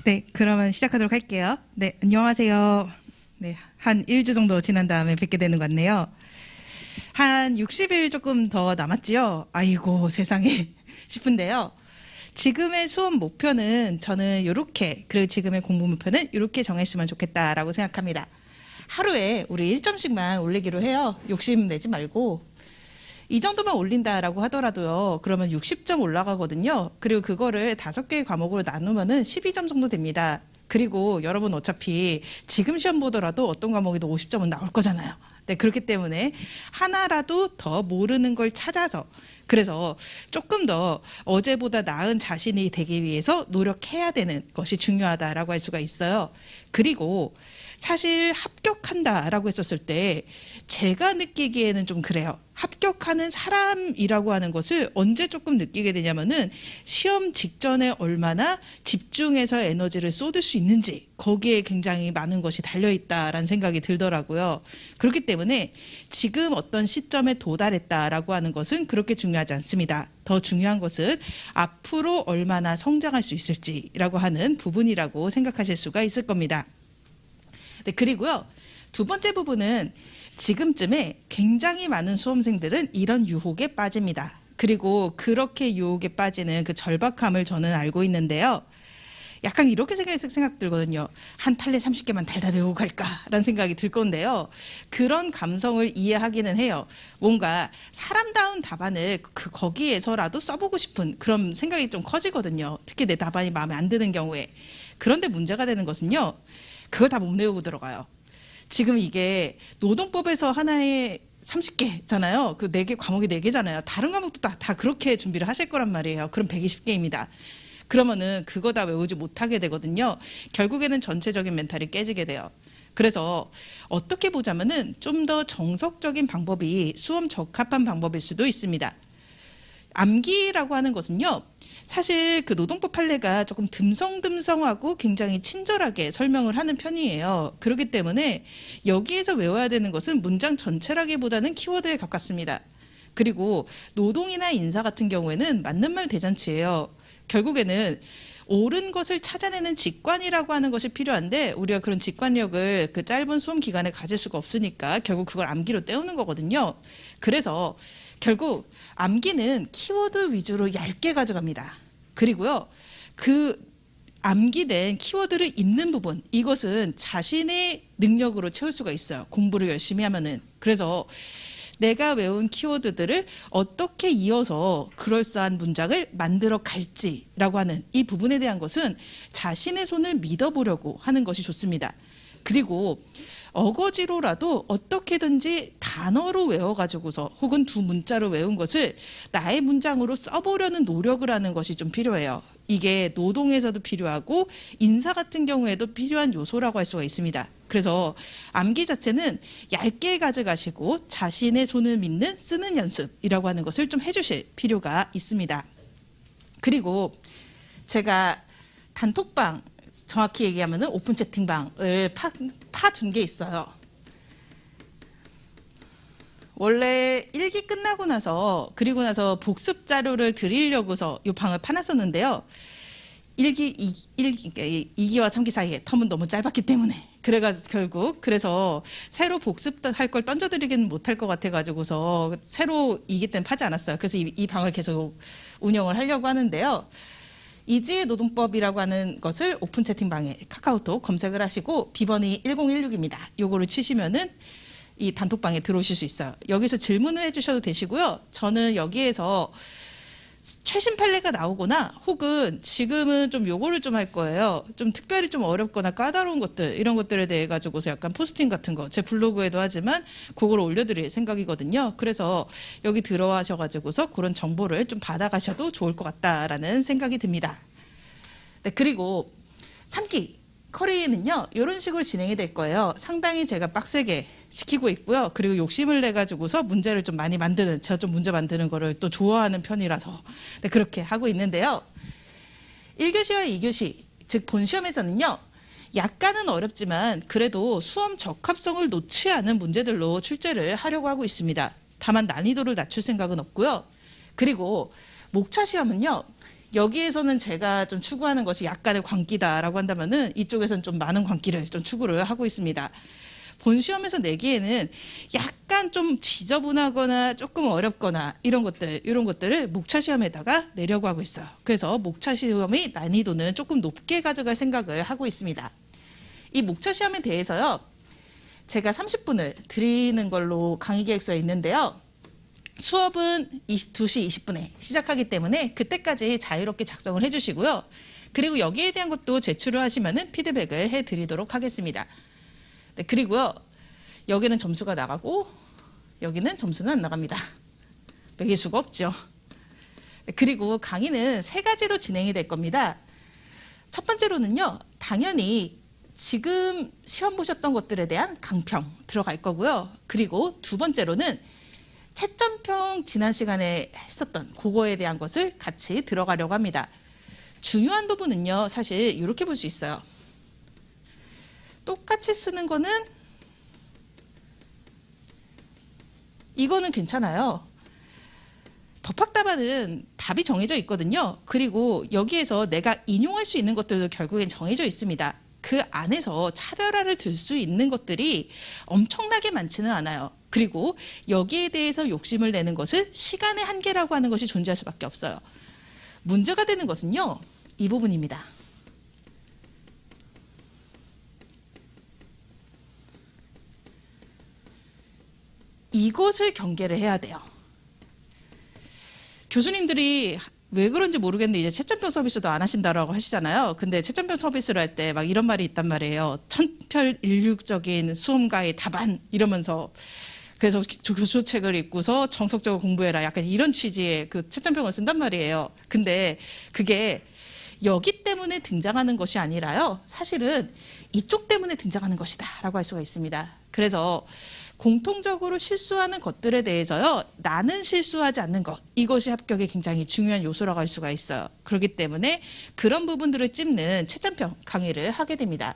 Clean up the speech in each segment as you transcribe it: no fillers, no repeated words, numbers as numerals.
네, 그러면 시작하도록 할게요. 네, 안녕하세요. 네, 한 1주 정도 지난 다음에 뵙게 되는 것 같네요. 한 60일 조금 더 남았지요? 아이고, 세상에 싶은데요. 지금의 수업 목표는 저는 이렇게, 그리고 지금의 공부 목표는 이렇게 정했으면 좋겠다라고 생각합니다. 하루에 우리 1점씩만 올리기로 해요. 욕심 내지 말고. 이 정도만 올린다라고 하더라도요. 그러면 60점 올라가거든요. 그리고 그거를 5개의 과목으로 나누면은 12점 정도 됩니다. 그리고 여러분 어차피 지금 시험 보더라도 어떤 과목에도 50점은 나올 거잖아요. 네, 그렇기 때문에 하나라도 더 모르는 걸 찾아서 그래서 조금 더 어제보다 나은 자신이 되기 위해서 노력해야 되는 것이 중요하다라고 할 수가 있어요. 그리고 사실 합격한다라고 했었을 때 제가 느끼기에는 좀 그래요. 합격하는 사람이라고 하는 것을 언제 조금 느끼게 되냐면은 시험 직전에 얼마나 집중해서 에너지를 쏟을 수 있는지 거기에 굉장히 많은 것이 달려있다라는 생각이 들더라고요. 그렇기 때문에 지금 어떤 시점에 도달했다라고 하는 것은 그렇게 중요하지 않습니다. 더 중요한 것은 앞으로 얼마나 성장할 수 있을지라고 하는 부분이라고 생각하실 수가 있을 겁니다. 네, 그리고요. 두 번째 부분은 지금쯤에 굉장히 많은 수험생들은 이런 유혹에 빠집니다. 그리고 그렇게 유혹에 빠지는 그 절박함을 저는 알고 있는데요. 약간 이렇게 생각 들거든요. 한 판례 30개만 달다 외우고 갈까라는 생각이 들 건데요. 그런 감성을 이해하기는 해요. 뭔가 사람다운 답안을 거기에서라도 써보고 싶은 그런 생각이 좀 커지거든요. 특히 내 답안이 마음에 안 드는 경우에. 그런데 문제가 되는 것은요. 그걸 다 못 외우고 들어가요. 지금 이게 노동법에서 하나에 30개잖아요. 그 4개 과목이 4개잖아요. 다른 과목도 다 그렇게 준비를 하실 거란 말이에요. 그럼 120개입니다. 그러면은 그거 다 외우지 못하게 되거든요. 결국에는 전체적인 멘탈이 깨지게 돼요. 그래서 어떻게 보자면은 좀 더 정석적인 방법이 수험 적합한 방법일 수도 있습니다. 암기라고 하는 것은요. 사실 그 노동법 판례가 조금 듬성듬성하고 굉장히 친절하게 설명을 하는 편이에요. 그렇기 때문에 여기에서 외워야 되는 것은 문장 전체라기보다는 키워드에 가깝습니다. 그리고 노동이나 인사 같은 경우에는 맞는 말 대잔치예요. 결국에는 옳은 것을 찾아내는 직관이라고 하는 것이 필요한데 우리가 그런 직관력을 그 짧은 수험 기간에 가질 수가 없으니까 결국 그걸 암기로 때우는 거거든요. 그래서 결국 암기는 키워드 위주로 얇게 가져갑니다. 그리고요. 그 암기된 키워드를 읽는 부분 이것은 자신의 능력으로 채울 수가 있어요. 공부를 열심히 하면은. 그래서 내가 외운 키워드들을 어떻게 이어서 그럴싸한 문장을 만들어 갈지라고 하는 이 부분에 대한 것은 자신의 손을 믿어보려고 하는 것이 좋습니다. 그리고 어거지로라도 어떻게든지 단어로 외워가지고서 혹은 두 문자로 외운 것을 나의 문장으로 써보려는 노력을 하는 것이 좀 필요해요. 이게 노동에서도 필요하고 인사 같은 경우에도 필요한 요소라고 할 수가 있습니다. 그래서 암기 자체는 얇게 가져가시고 자신의 손을 믿는 쓰는 연습이라고 하는 것을 좀 해주실 필요가 있습니다. 그리고 제가 단톡방 정확히 얘기하면 오픈 채팅방을 파둔 게 있어요. 원래 1기 끝나고 나서 그리고 나서 복습 자료를 드리려고서 이 방을 파놨었는데요. 2기와 3기 사이에 텀은 너무 짧았기 때문에 그래서 새로 복습할 걸 던져드리기는 못할 것 같아가지고서 새로 2기 때는 파지 않았어요. 그래서 이 방을 계속 운영을 하려고 하는데요. 이지의 노동법이라고 하는 것을 오픈 채팅방에 카카오톡 검색을 하시고 비번이 1016입니다. 요거를 치시면은 이 단톡방에 들어오실 수 있어요. 여기서 질문을 해주셔도 되시고요. 저는 여기에서 최신 판례가 나오거나 혹은 지금은 좀 요거를 좀 할 거예요. 좀 특별히 좀 어렵거나 까다로운 것들 이런 것들에 대해 가지고서 약간 포스팅 같은 거 제 블로그에도 하지만 그걸 올려드릴 생각이거든요. 그래서 여기 들어와셔가지고서 그런 정보를 좀 받아가셔도 좋을 것 같다라는 생각이 듭니다. 네, 그리고 3기 커리는요 이런 식으로 진행이 될 거예요. 상당히 제가 빡세게 시키고 있고요. 그리고 욕심을 내 가지고서 문제를 좀 많이 만드는 제가 좀 문제 만드는 거를 또 좋아하는 편이라서 네, 그렇게 하고 있는데요. 1교시와 2교시 즉 본시험에서는요. 약간은 어렵지만 그래도 수험 적합성을 놓지 않은 문제들로 출제를 하려고 하고 있습니다. 다만 난이도를 낮출 생각은 없고요. 그리고 목차 시험은요. 여기에서는 제가 좀 추구하는 것이 약간의 광기다라고 한다면은 이쪽에서는 좀 많은 광기를 좀 추구를 하고 있습니다. 본 시험에서 내기에는 약간 좀 지저분하거나 조금 어렵거나 이런 것들을 목차 시험에다가 내려고 하고 있어요. 그래서 목차 시험의 난이도는 조금 높게 가져갈 생각을 하고 있습니다. 이 목차 시험에 대해서요, 제가 30분을 드리는 걸로 강의 계획서에 있는데요. 수업은 2시 20분에 시작하기 때문에 그때까지 자유롭게 작성을 해주시고요. 그리고 여기에 대한 것도 제출을 하시면은 피드백을 해드리도록 하겠습니다. 네, 그리고요, 여기는 점수가 나가고 여기는 점수는 안 나갑니다. 매길 수가 없죠. 네, 그리고 강의는 3가지로 진행이 될 겁니다. 첫 번째로는요, 당연히 지금 시험 보셨던 것들에 대한 강평 들어갈 거고요. 그리고 두 번째로는 채점평 지난 시간에 했었던 그거에 대한 것을 같이 들어가려고 합니다. 중요한 부분은요, 사실 이렇게 볼 수 있어요. 똑같이 쓰는 거는 이거는 괜찮아요. 법학답안은 답이 정해져 있거든요. 그리고 여기에서 내가 인용할 수 있는 것들도 결국엔 정해져 있습니다. 그 안에서 차별화를 둘 수 있는 것들이 엄청나게 많지는 않아요. 그리고 여기에 대해서 욕심을 내는 것은 시간의 한계라고 하는 것이 존재할 수밖에 없어요. 문제가 되는 것은요, 이 부분입니다. 이것을 경계를 해야 돼요. 교수님들이 왜 그런지 모르겠는데 이제 채점평 서비스도 안 하신다라고 하시잖아요. 근데 채점평 서비스를 할 때 막 이런 말이 있단 말이에요. 천편일률적인 수험가의 답안 이러면서, 그래서 교수책을 읽고서 정석적으로 공부해라, 약간 이런 취지의 그 채점평을 쓴단 말이에요. 근데 그게 여기 때문에 등장하는 것이 아니라요, 사실은 이쪽 때문에 등장하는 것이다 라고 할 수가 있습니다. 그래서 공통적으로 실수하는 것들에 대해서요, 나는 실수하지 않는 것, 이것이 합격에 굉장히 중요한 요소라고 할 수가 있어요. 그렇기 때문에 그런 부분들을 찝는 채점평 강의를 하게 됩니다.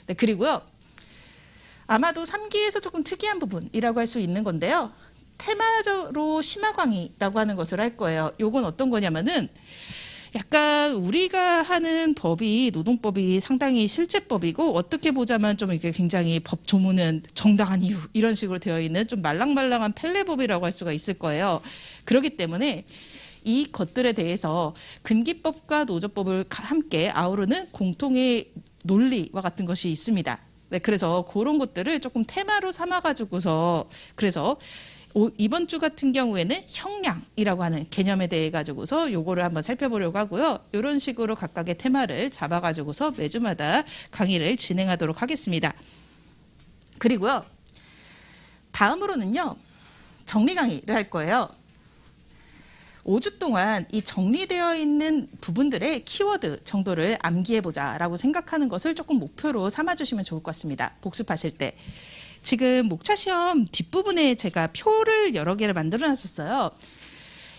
네, 그리고요, 아마도 3기에서 조금 특이한 부분이라고 할 수 있는 건데요, 테마적으로 심화 강의라고 하는 것을 할 거예요. 요건 어떤 거냐면은 약간 우리가 하는 법이, 노동법이 상당히 실제법이고, 어떻게 보자면 좀 이렇게 굉장히 법 조문은 정당한 이유 이런 식으로 되어 있는 좀 말랑말랑한 판례법이라고 할 수가 있을 거예요. 그렇기 때문에 이 것들에 대해서 근기법과 노조법을 함께 아우르는 공통의 논리와 같은 것이 있습니다. 네, 그래서 그런 것들을 조금 테마로 삼아가지고서, 그래서 이번 주 같은 경우에는 형량이라고 하는 개념에 대해 가지고서 요거를 한번 살펴보려고 하고요. 이런 식으로 각각의 테마를 잡아가지고서 매주마다 강의를 진행하도록 하겠습니다. 그리고요, 다음으로는요, 정리 강의를 할 거예요. 5주 동안 이 정리되어 있는 부분들의 키워드 정도를 암기해보자 라고 생각하는 것을 조금 목표로 삼아주시면 좋을 것 같습니다. 복습하실 때. 지금 목차 시험 뒷부분에 제가 표를 여러 개를 만들어 놨었어요.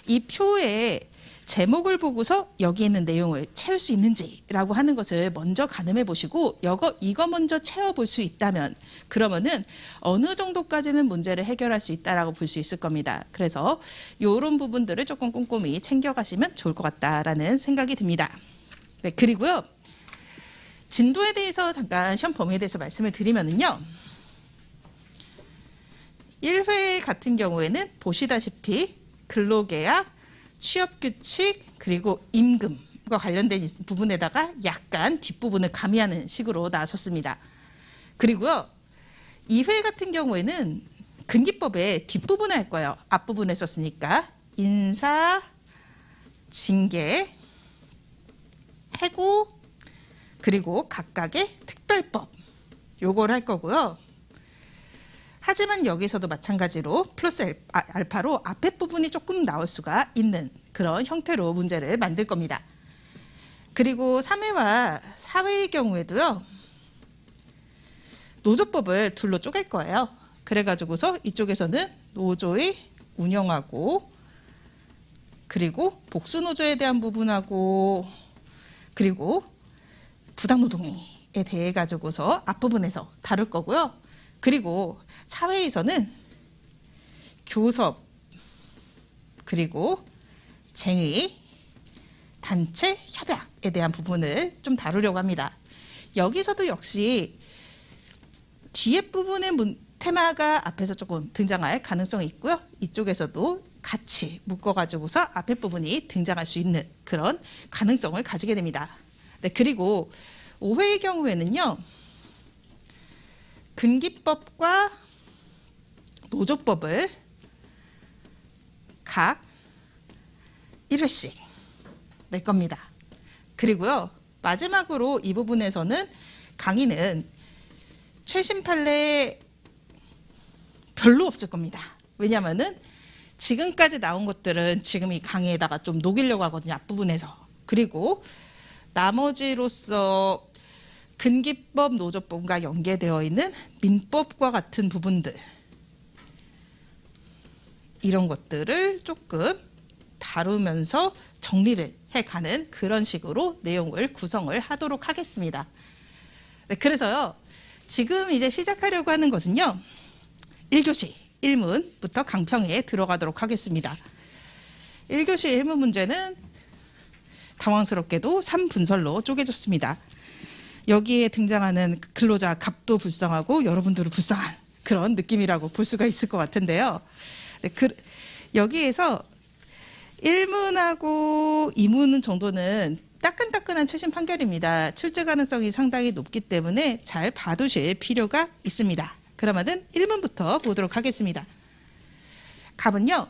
이 표에 제목을 보고서 여기 있는 내용을 채울 수 있는지라고 하는 것을 먼저 가늠해 보시고, 이거 먼저 채워볼 수 있다면 그러면은 어느 정도까지는 문제를 해결할 수 있다라고 볼 수 있을 겁니다. 그래서 이런 부분들을 조금 꼼꼼히 챙겨가시면 좋을 것 같다라는 생각이 듭니다. 네, 그리고요, 진도에 대해서 잠깐 시험 범위에 대해서 말씀을 드리면은요, 1회 같은 경우에는 보시다시피 근로계약, 취업규칙, 그리고 임금과 관련된 부분에다가 약간 뒷부분을 가미하는 식으로 나섰습니다. 그리고요, 2회 같은 경우에는 근기법의 뒷부분을 할 거예요. 앞부분에 썼으니까 인사, 징계, 해고, 그리고 각각의 특별법, 요걸 할 거고요. 하지만 여기서도 마찬가지로 플러스 알파로 앞에 부분이 조금 나올 수가 있는 그런 형태로 문제를 만들 겁니다. 그리고 3회와 4회의 경우에도요, 노조법을 둘로 쪼갤 거예요. 그래가지고서 이쪽에서는 노조의 운영하고, 그리고 복수노조에 대한 부분하고, 그리고 부당노동에 대해 가지고서 앞부분에서 다룰 거고요. 그리고 사회에서는 교섭, 그리고 쟁의, 단체 협약에 대한 부분을 좀 다루려고 합니다. 여기서도 역시 뒤에 부분의 테마가 앞에서 조금 등장할 가능성이 있고요. 이쪽에서도 같이 묶어가지고서 앞에 부분이 등장할 수 있는 그런 가능성을 가지게 됩니다. 네, 그리고 5회의 경우에는요. 근기법과 노조법을 각 1회씩 낼 겁니다. 그리고요. 마지막으로 이 부분에서는 강의는 최신 판례 별로 없을 겁니다. 왜냐하면은 지금까지 나온 것들은 지금 이 강의에다가 좀 녹이려고 하거든요. 앞부분에서. 그리고 나머지로서 근기법, 노조법과 연계되어 있는 민법과 같은 부분들 이런 것들을 조금 다루면서 정리를 해가는 그런 식으로 내용을 구성을 하도록 하겠습니다. 네, 그래서요. 지금 이제 시작하려고 하는 것은요. 1교시 1문부터 강평에 들어가도록 하겠습니다. 1교시 1문 문제는 당황스럽게도 3분설로 쪼개졌습니다. 여기에 등장하는 근로자 값도 불쌍하고 여러분들은 불쌍한 그런 느낌이라고 볼 수가 있을 것 같은데요. 네, 여기에서 1문하고 2문 정도는 따끈따끈한 최신 판결입니다. 출제 가능성이 상당히 높기 때문에 잘 봐두실 필요가 있습니다. 그러면은 1문부터 보도록 하겠습니다. 갑은요.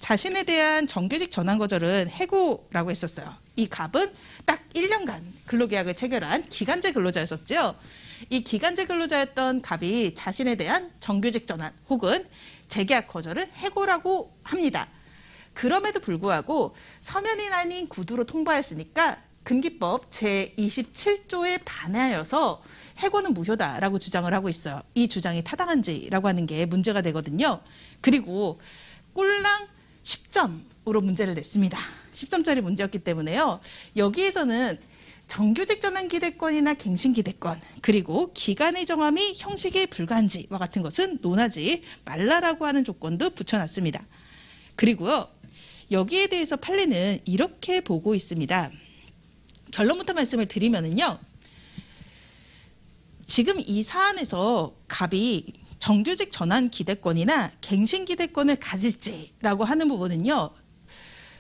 자신에 대한 정규직 전환 거절은 해고라고 했었어요. 이 갑은 딱 1년간 근로계약을 체결한 기간제 근로자였었죠. 이 기간제 근로자였던 갑이 자신에 대한 정규직 전환 혹은 재계약 거절을 해고라고 합니다. 그럼에도 불구하고 서면이 아닌 구두로 통보했으니까 근기법 제27조에 반하여서 해고는 무효다라고 주장을 하고 있어요. 이 주장이 타당한지라고 하는 게 문제가 되거든요. 그리고 꼴랑 10점으로 문제를 냈습니다. 10점짜리 문제였기 때문에요. 여기에서는 정규직 전환 기대권이나 갱신 기대권 그리고 기간의 정함이 형식에 불과한지와 같은 것은 논하지 말라라고 하는 조건도 붙여놨습니다. 그리고요. 여기에 대해서 판례는 이렇게 보고 있습니다. 결론부터 말씀을 드리면은요. 지금 이 사안에서 갑이 정규직 전환 기대권이나 갱신 기대권을 가질지라고 하는 부분은요.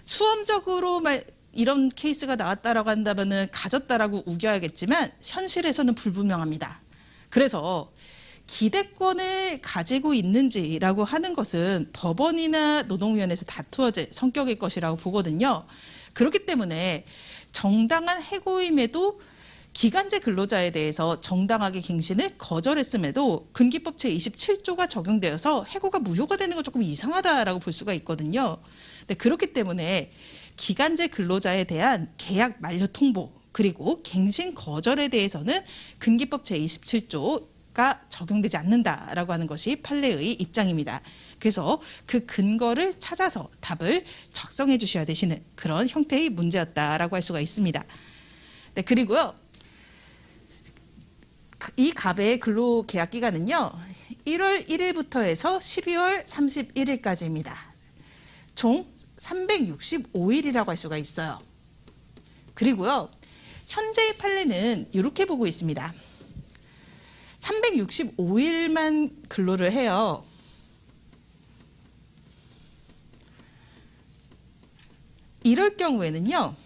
수험적으로 이런 케이스가 나왔다라고 한다면은 가졌다라고 우겨야겠지만 현실에서는 불분명합니다. 그래서 기대권을 가지고 있는지라고 하는 것은 법원이나 노동위원회에서 다투어질 성격일 것이라고 보거든요. 그렇기 때문에 정당한 해고임에도 기간제 근로자에 대해서 정당하게 갱신을 거절했음에도 근기법 제27조가 적용되어서 해고가 무효가 되는 건 조금 이상하다라고 볼 수가 있거든요. 네, 그렇기 때문에 기간제 근로자에 대한 계약 만료 통보 그리고 갱신 거절에 대해서는 근기법 제27조가 적용되지 않는다라고 하는 것이 판례의 입장입니다. 그래서 그 근거를 찾아서 답을 작성해 주셔야 되시는 그런 형태의 문제였다라고 할 수가 있습니다. 네, 그리고요. 이 갑의 근로계약 기간은요. 1월 1일부터 해서 12월 31일까지입니다. 총 365일이라고 할 수가 있어요. 그리고요. 현재의 판례는 이렇게 보고 있습니다. 365일만 근로를 해요. 이럴 경우에는요.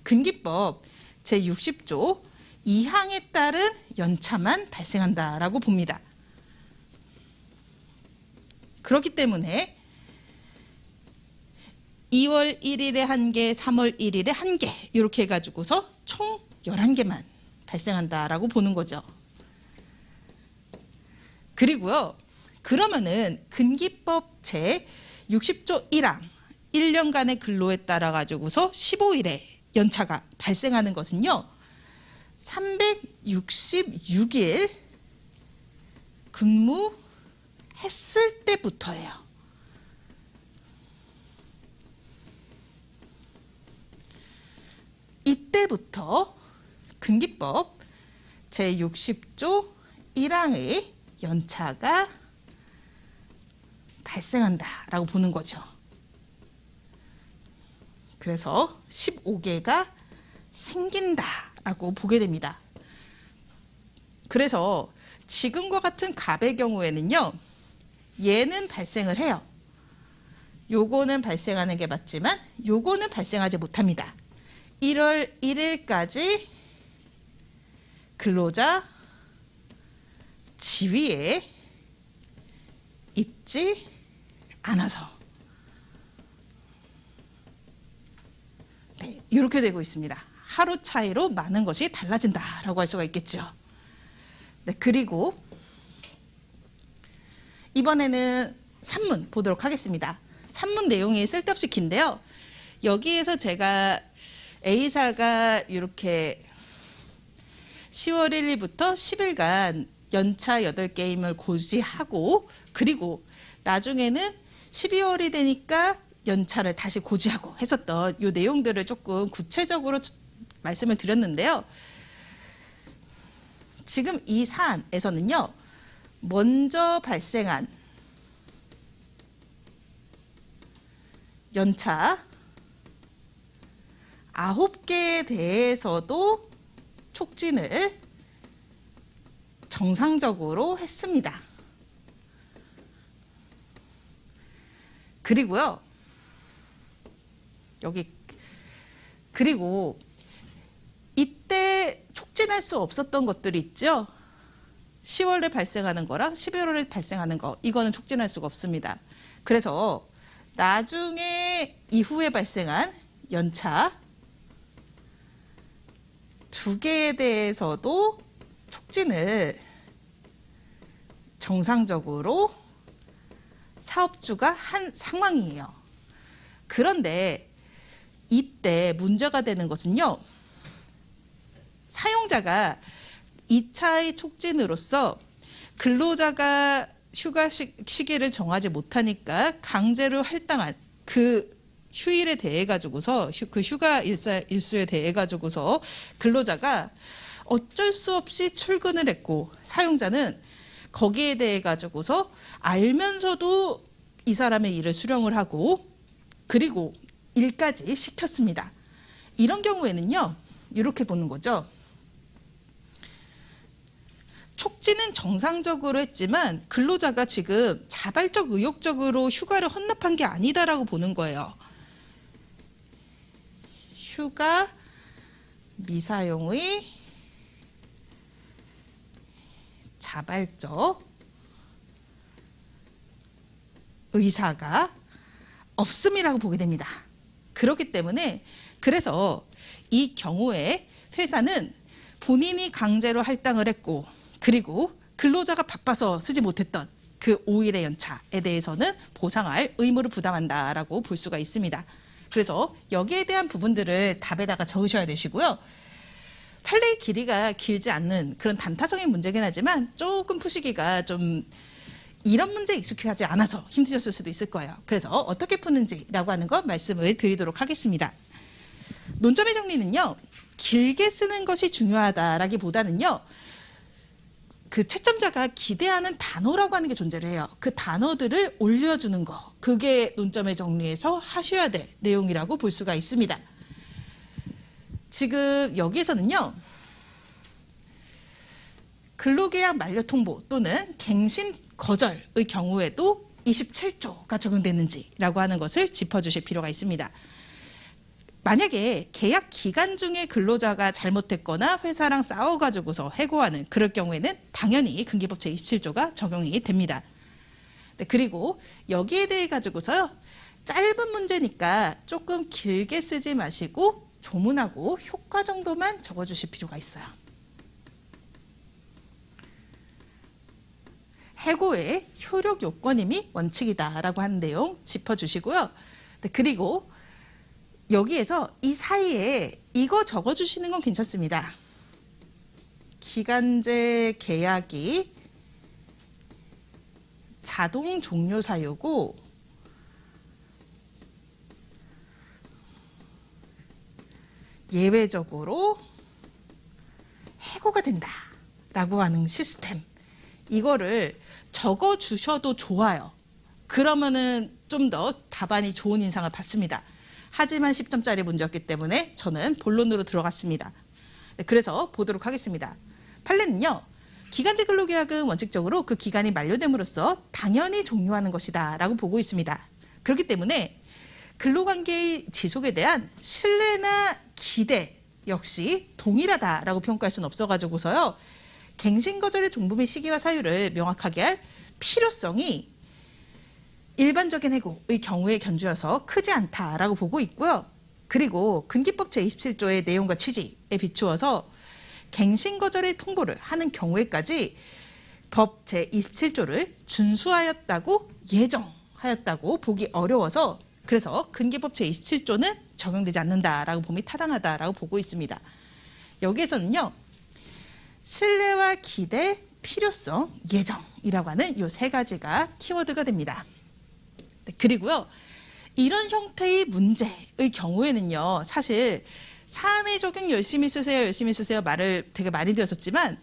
근기법 제60조 2항에 따른 연차만 발생한다라고 봅니다. 그렇기 때문에 2월 1일에 1개, 3월 1일에 1개 이렇게 해가지고서 총 11개만 발생한다라고 보는 거죠. 그리고요. 그러면은 근기법 제60조 1항 1년간의 근로에 따라 가지고서 15일의 연차가 발생하는 것은요. 366일 근무했을 때부터예요. 이때부터 근기법 제60조 1항의 연차가 발생한다라고 보는 거죠. 그래서 15개가 생긴다라고 보게 됩니다. 그래서 지금과 같은 갑의 경우에는요, 얘는 발생을 해요. 요거는 발생하는 게 맞지만 요거는 발생하지 못합니다. 1월 1일까지 근로자 지위에 있지 않아서 네, 이렇게 되고 있습니다. 하루 차이로 많은 것이 달라진다라고 할 수가 있겠죠. 네, 그리고 이번에는 산문 보도록 하겠습니다. 산문 내용이 쓸데없이 긴데요. 여기에서 제가 A사가 이렇게 10월 1일부터 10일간 연차 8게임을 고지하고, 그리고 나중에는 12월이 되니까 연차를 다시 고지하고 했었던 이 내용들을 조금 구체적으로 말씀을 드렸는데요. 지금 이 사안에서는요, 먼저 발생한 연차 9개에 대해서도 촉진을 정상적으로 했습니다. 그리고요, 그리고 이때 촉진할 수 없었던 것들이 있죠. 10월에 발생하는 거랑 11월에 발생하는 거, 이거는 촉진할 수가 없습니다. 그래서 나중에 이후에 발생한 연차 2개에 대해서도 촉진을 정상적으로 사업주가 한 상황이에요. 그런데 이때 문제가 되는 것은요, 사용자가 2차의 촉진으로서 근로자가 휴가 시기를 정하지 못하니까 강제로 할당한 그 휴일에 대해 가지고서 그 휴가 일수에 대해 가지고서 근로자가 어쩔 수 없이 출근을 했고, 사용자는 거기에 대해 가지고서 알면서도 이 사람의 일을 수령을 하고 그리고 일까지 시켰습니다. 이런 경우에는요, 이렇게 보는 거죠. 촉진은 정상적으로 했지만 근로자가 지금 자발적 의욕적으로 휴가를 헌납한 게 아니다라고 보는 거예요. 휴가 미사용의 자발적 의사가 없음이라고 보게 됩니다. 그렇기 때문에 그래서 이 경우에 회사는 본인이 강제로 할당을 했고, 그리고 근로자가 바빠서 쓰지 못했던 그 5일의 연차에 대해서는 보상할 의무를 부담한다라고 볼 수가 있습니다. 그래서 여기에 대한 부분들을 답에다가 적으셔야 되시고요. 판례의 길이가 길지 않는 그런 단타성의 문제긴 하지만 조금 푸시기가 좀 이런 문제에 익숙하지 않아서 힘드셨을 수도 있을 거예요. 그래서 어떻게 푸는지라고 하는 거 말씀을 드리도록 하겠습니다. 논점의 정리는요, 길게 쓰는 것이 중요하다라기보다는요, 그 채점자가 기대하는 단어라고 하는 게 존재를 해요. 그 단어들을 올려주는 거, 그게 논점의 정리에서 하셔야 될 내용이라고 볼 수가 있습니다. 지금 여기에서는요, 근로계약 만료 통보 또는 갱신 거절의 경우에도 27조가 적용되는지라고 하는 것을 짚어주실 필요가 있습니다. 만약에 계약 기간 중에 근로자가 잘못했거나 회사랑 싸워가지고서 해고하는 그럴 경우에는 당연히 근기법 제27조가 적용이 됩니다. 네, 그리고 여기에 대해 가지고서요, 짧은 문제니까 조금 길게 쓰지 마시고 조문하고 효과 정도만 적어주실 필요가 있어요. 해고의 효력 요건임이 원칙이다라고 하는 내용 짚어주시고요. 네, 그리고 여기에서 이 사이에 이거 적어주시는 건 괜찮습니다. 기간제 계약이 자동 종료 사유고 예외적으로 해고가 된다라고 하는 시스템, 이거를 적어주셔도 좋아요. 그러면은 좀 더 답안이 좋은 인상을 받습니다. 하지만 10점짜리 문제였기 때문에 저는 본론으로 들어갔습니다. 네, 그래서 보도록 하겠습니다. 판례는요. 기간제 근로계약은 원칙적으로 그 기간이 만료됨으로써 당연히 종료하는 것이다 라고 보고 있습니다. 그렇기 때문에 근로관계의 지속에 대한 신뢰나 기대 역시 동일하다라고 평가할 수는 없어가지고서요. 갱신거절의 종부 및 시기와 사유를 명확하게 할 필요성이 일반적인 해고의 경우에 견주어서 크지 않다라고 보고 있고요. 그리고 근기법 제27조의 내용과 취지에 비추어서 갱신거절의 통보를 하는 경우에까지 법 제27조를 준수하였다고 예정하였다고 보기 어려워서 그래서 근기법 제27조는 적용되지 않는다라고 봄이 타당하다라고 보고 있습니다. 여기에서는요. 신뢰와 기대, 필요성, 예정이라고 하는 이 세 가지가 키워드가 됩니다. 네, 그리고요. 이런 형태의 문제의 경우에는요. 사실 사안의 적용 열심히 쓰세요 말을 되게 많이 드렸었지만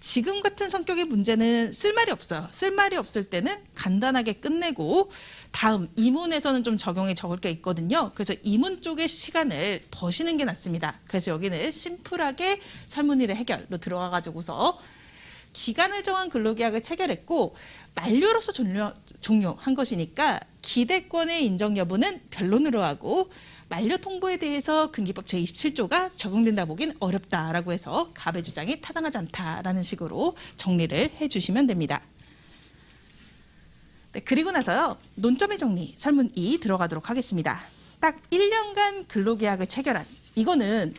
지금 같은 성격의 문제는 쓸 말이 없어요. 쓸 말이 없을 때는 간단하게 끝내고 다음 이문에서는 좀 적용이 적을 게 있거든요. 그래서 이문 쪽에 시간을 버시는 게 낫습니다. 그래서 여기는 심플하게 설문일의 해결로 들어가가지고서 기간을 정한 근로계약을 체결했고 만료로서 종료한 것이니까 기대권의 인정 여부는 변론으로 하고 만료 통보에 대해서 근기법 제27조가 적용된다 보긴 어렵다라고 해서 갑의 주장이 타당하지 않다라는 식으로 정리를 해주시면 됩니다. 네, 그리고 나서요. 논점의 정리 설문 2 들어가도록 하겠습니다. 딱 1년간 근로계약을 체결한 이거는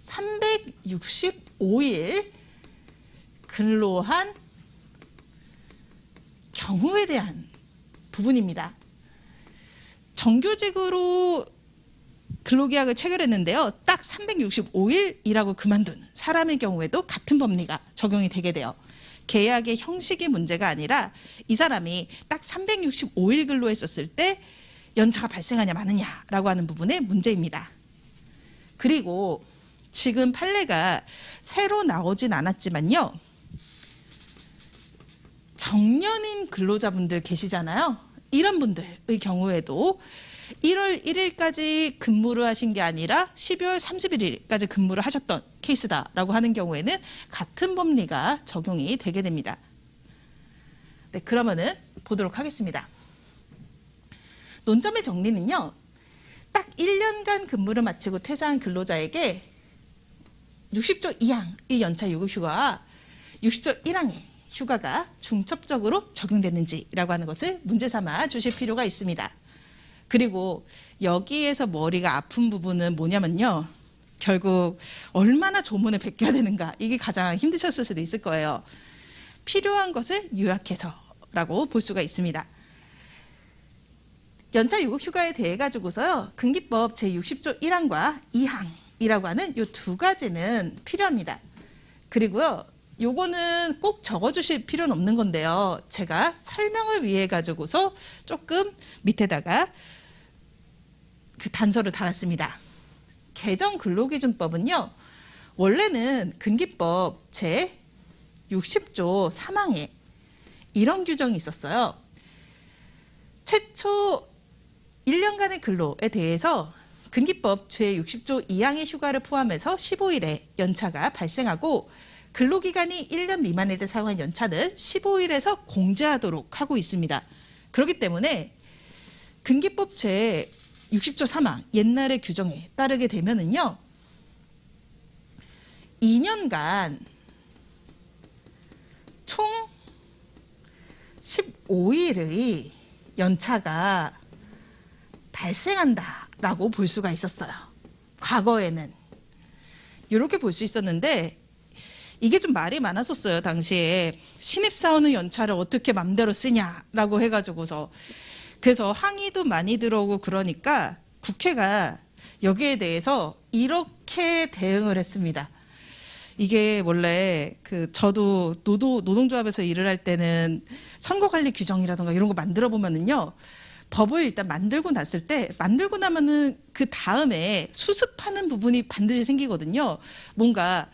365일 근로한 경우에 대한 부분입니다. 정규직으로 근로계약을 체결했는데요. 딱 365일이라고 그만둔 사람의 경우에도 같은 법리가 적용이 되게 돼요. 계약의 형식의 문제가 아니라 이 사람이 딱 365일 근로했었을 때 연차가 발생하냐 마느냐라고 하는 부분의 문제입니다. 그리고 지금 판례가 새로 나오진 않았지만요. 정년인 근로자분들 계시잖아요. 이런 분들의 경우에도 1월 1일까지 근무를 하신 게 아니라 12월 31일까지 근무를 하셨던 케이스다라고 하는 경우에는 같은 법리가 적용이 되게 됩니다. 네, 그러면은 보도록 하겠습니다. 논점의 정리는요. 딱 1년간 근무를 마치고 퇴사한 근로자에게 60조 2항의 연차 유급 휴가와 60조 1항의 휴가가 중첩적으로 적용되는지라고 하는 것을 문제 삼아 주실 필요가 있습니다. 그리고 여기에서 머리가 아픈 부분은 뭐냐면요. 결국 얼마나 조문을 베껴야 되는가 이게 가장 힘드셨을 수도 있을 거예요. 필요한 것을 요약해서라고 볼 수가 있습니다. 연차 유급 휴가에 대해 가지고서요. 근기법 제60조 1항과 2항이라고 하는 이 두 가지는 필요합니다. 그리고요. 요거는 꼭 적어주실 필요는 없는 건데요. 제가 설명을 위해 가지고서 조금 밑에다가 그 단서를 달았습니다. 개정 근로기준법은요. 원래는 근기법 제60조 3항에 이런 규정이 있었어요. 최초 1년간의 근로에 대해서 근기법 제60조 2항의 휴가를 포함해서 15일의 연차가 발생하고 근로기간이 1년 미만일 때 사용한 연차는 15일에서 공제하도록 하고 있습니다. 그렇기 때문에 근기법 제60조 3항 옛날의 규정에 따르게 되면은요. 2년간 총 15일의 연차가 발생한다라고 볼 수가 있었어요. 과거에는. 이렇게 볼 수 있었는데 이게 좀 말이 많았었어요. 당시에 신입사원의 연차를 어떻게 맘대로 쓰냐라고 해가지고서 그래서 항의도 많이 들어오고 그러니까 국회가 여기에 대해서 이렇게 대응을 했습니다. 이게 원래 저도 노동조합에서 일을 할 때는 선거관리 규정이라든가 이런 거 만들어 보면은요. 법을 일단 만들고 났을 때 만들고 나면은 그 다음에 수습하는 부분이 반드시 생기거든요. 뭔가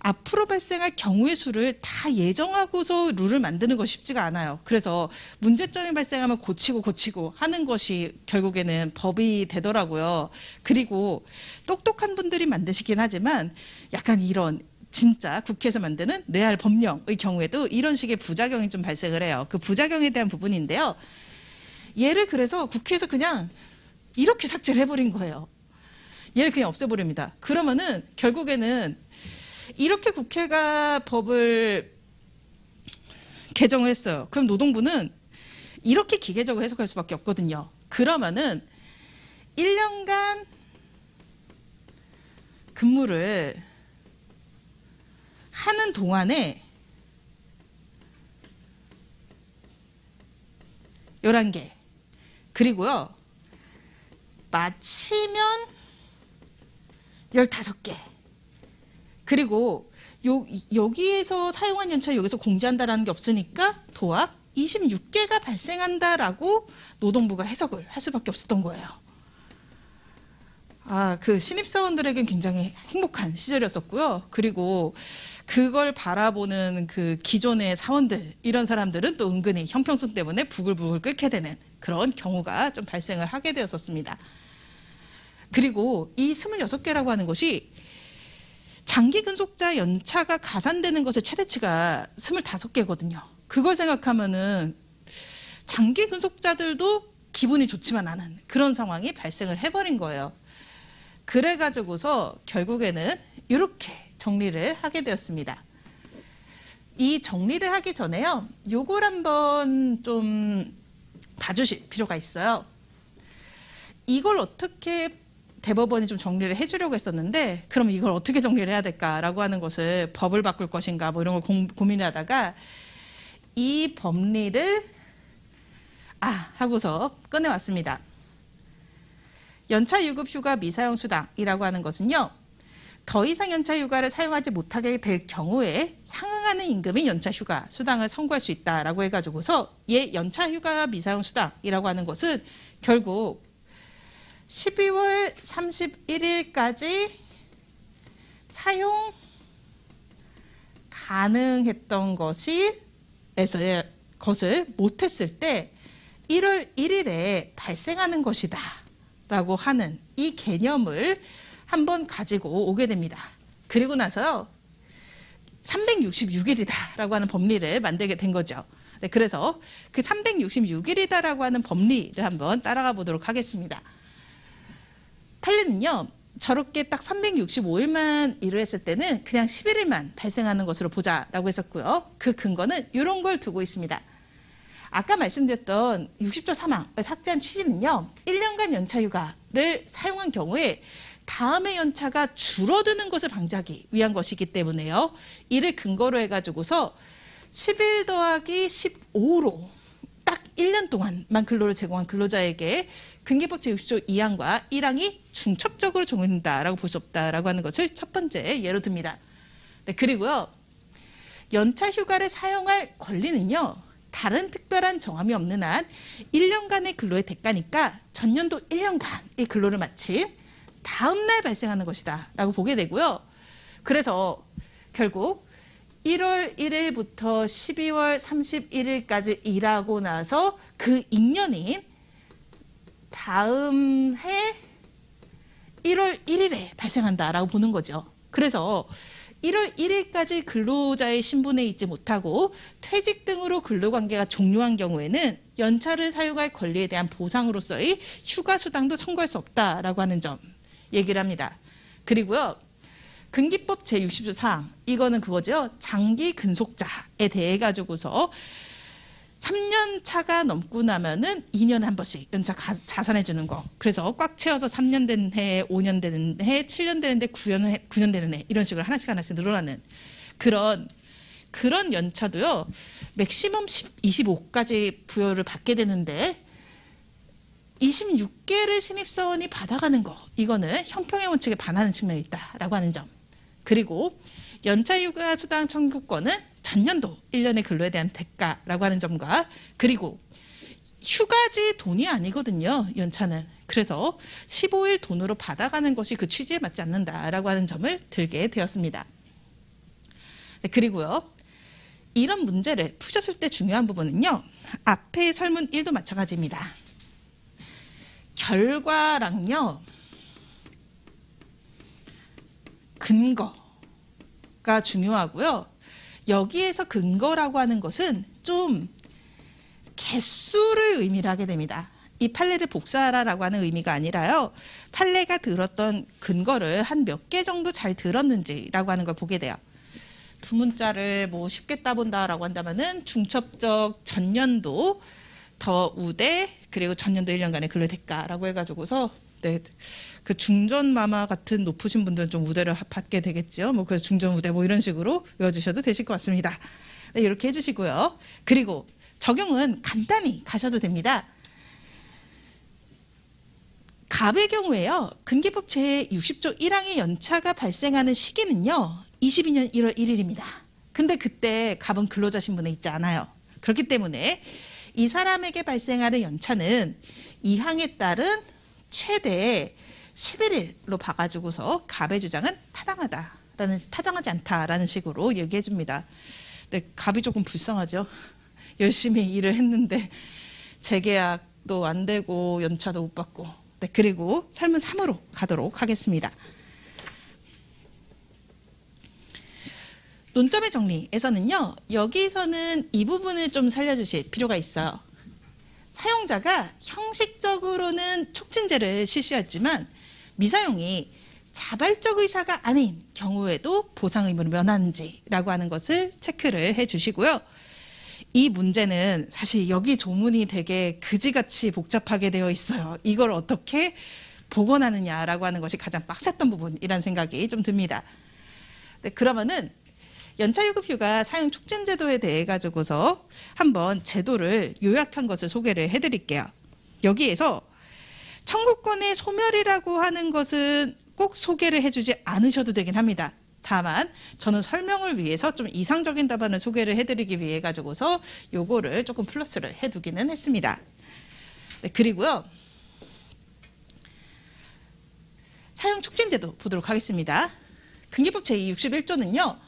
앞으로 발생할 경우의 수를 다 예정하고서 룰을 만드는 것이 쉽지가 않아요. 그래서 문제점이 발생하면 고치고 하는 것이 결국에는 법이 되더라고요. 그리고 똑똑한 분들이 만드시긴 하지만 약간 이런 진짜 국회에서 만드는 레알 법령의 경우에도 이런 식의 부작용이 좀 발생을 해요. 그 부작용에 대한 부분인데요. 얘를 그래서 국회에서 그냥 이렇게 삭제를 해버린 거예요. 얘를 그냥 없애버립니다. 그러면은 결국에는 이렇게 국회가 법을 개정을 했어요. 그럼 노동부는 이렇게 기계적으로 해석할 수밖에 없거든요. 그러면은 1년간 근무를 하는 동안에 11개 그리고요 마치면 15개 그리고 여기에서 사용한 연차 여기서 공지한다라는 게 없으니까 도합 26개가 발생한다라고 노동부가 해석을 할 수밖에 없었던 거예요. 그 신입사원들에겐 굉장히 행복한 시절이었었고요. 그리고 그걸 바라보는 그 기존의 사원들, 이런 사람들은 또 은근히 형평성 때문에 부글부글 끓게 되는 그런 경우가 좀 발생을 하게 되었었습니다. 그리고 이 26개라고 하는 것이 장기 근속자 연차가 가산되는 것의 최대치가 25개거든요. 그걸 생각하면은 장기 근속자들도 기분이 좋지만 않은 그런 상황이 발생을 해버린 거예요. 그래가지고서 결국에는 이렇게 정리를 하게 되었습니다. 이 정리를 하기 전에요. 요걸 한번 좀 봐주실 필요가 있어요. 이걸 어떻게 대법원이 좀 정리를 해주려고 했었는데 그럼 이걸 어떻게 정리를 해야 될까라고 하는 것을 법을 바꿀 것인가 뭐 이런 걸 고민하다가 이 법리를 하고서 꺼내왔습니다. 연차유급휴가 미사용 수당이라고 하는 것은요. 더 이상 연차휴가를 사용하지 못하게 될 경우에 상응하는 임금인 연차휴가 수당을 청구할 수 있다라고 해가지고서 연차휴가 미사용 수당이라고 하는 것은 결국 12월 31일까지 사용 가능했던 것을 못했을 때 1월 1일에 발생하는 것이다 라고 하는 이 개념을 한번 가지고 오게 됩니다. 그리고 나서요 366일이다 라고 하는 법리를 만들게 된 거죠. 네, 그래서 그 366일이다 라고 하는 법리를 한번 따라가 보도록 하겠습니다. 판례는요 저렇게 딱 365일만 일을 했을 때는 그냥 11일만 발생하는 것으로 보자라고 했었고요. 그 근거는 이런 걸 두고 있습니다. 아까 말씀드렸던 60조 3항을 삭제한 취지는요. 1년간 연차휴가를 사용한 경우에 다음의 연차가 줄어드는 것을 방지하기 위한 것이기 때문에요. 이를 근거로 해가지고서 11 더하기 15로 딱 1년 동안만 근로를 제공한 근로자에게 근기법 제60조 2항과 1항이 중첩적으로 적용된다라고 볼 수 없다라고 하는 것을 첫 번째 예로 듭니다. 네, 그리고요. 연차휴가를 사용할 권리는요. 다른 특별한 정함이 없는 한 1년간의 근로의 대가니까 전년도 1년간의 근로를 마친 다음 날 발생하는 것이다 라고 보게 되고요. 그래서 결국 1월 1일부터 12월 31일까지 일하고 나서 그 임년인 다음 해 1월 1일에 발생한다라고 보는 거죠. 그래서 1월 1일까지 근로자의 신분에 있지 못하고 퇴직 등으로 근로관계가 종료한 경우에는 연차를 사용할 권리에 대한 보상으로서의 휴가수당도 청구할 수 없다라고 하는 점 얘기를 합니다. 그리고요. 근기법 제60조 4항 이거는 그거죠. 장기 근속자에 대해 가지고서 3년 차가 넘고 나면은 2년에 한 번씩 연차 자산해 주는 거. 그래서 꽉 채워서 3년 된 해, 5년 되는 해, 7년 되는데 9년 되는 해 이런 식으로 하나씩 늘어나는 그런 연차도요. 맥시멈 25까지 부여를 받게 되는데 26개를 신입사원이 받아가는 거. 이거는 형평의 원칙에 반하는 측면이 있다라고 하는 점. 그리고 연차휴가 수당 청구권은 전년도 1년의 근로에 대한 대가라고 하는 점과 그리고 휴가지 돈이 아니거든요. 연차는. 그래서 15일 돈으로 받아가는 것이 그 취지에 맞지 않는다라고 하는 점을 들게 되었습니다. 네, 그리고요. 이런 문제를 푸셨을 때 중요한 부분은요. 앞에 설문 1도 마찬가지입니다. 결과랑요. 근거가 중요하고요. 여기에서 근거라고 하는 것은 좀 개수를 의미를 하게 됩니다. 이 판례를 복사하라라고 하는 의미가 아니라요. 판례가 들었던 근거를 한 몇 개 정도 잘 들었는지라고 하는 걸 보게 돼요. 두 문자를 뭐 쉽게 따본다라고 한다면은 중첩적 전년도 더 우대 그리고 전년도 1년간의 근로 대가라고 해가지고서 네, 그 중전마마 같은 높으신 분들은 좀 우대를 받게 되겠죠. 뭐 그래서 중전 우대 뭐 이런 식으로 외워주셔도 되실 것 같습니다. 네, 이렇게 해주시고요. 그리고 적용은 간단히 가셔도 됩니다. 갑의 경우에요. 근기법 제60조 1항의 연차가 발생하는 시기는요. 22년 1월 1일입니다. 근데 그때 갑은 근로자 신분에 있지 않아요. 그렇기 때문에 이 사람에게 발생하는 연차는 이 항에 따른 최대 11일로 봐가지고서 갑의 주장은 타당하지 않다라는 식으로 얘기해 줍니다. 근데 갑이 조금 불쌍하죠. 열심히 일을 했는데 재계약도 안 되고 연차도 못 받고. 네, 그리고 설문 3으로 가도록 하겠습니다. 논점의 정리에서는요. 여기서는 이 부분을 좀 살려주실 필요가 있어요. 사용자가 형식적으로는 촉진제를 실시했지만 미사용이 자발적 의사가 아닌 경우에도 보상 의무를 면하는지라고 하는 것을 체크를 해주시고요. 이 문제는 사실 여기 조문이 되게 그지같이 복잡하게 되어 있어요. 이걸 어떻게 복원하느냐라고 하는 것이 가장 빡셌던 부분이라는 생각이 좀 듭니다. 네, 그러면은 연차유급휴가 사용 촉진제도에 대해 가지고서 한번 제도를 요약한 것을 소개를 해드릴게요. 여기에서 청구권의 소멸이라고 하는 것은 꼭 소개를 해주지 않으셔도 되긴 합니다. 다만 저는 설명을 위해서 좀 이상적인 답안을 소개를 해드리기 위해 가지고서 요거를 조금 플러스를 해두기는 했습니다. 네, 그리고요. 사용 촉진제도 보도록 하겠습니다. 근기법 제61조는요.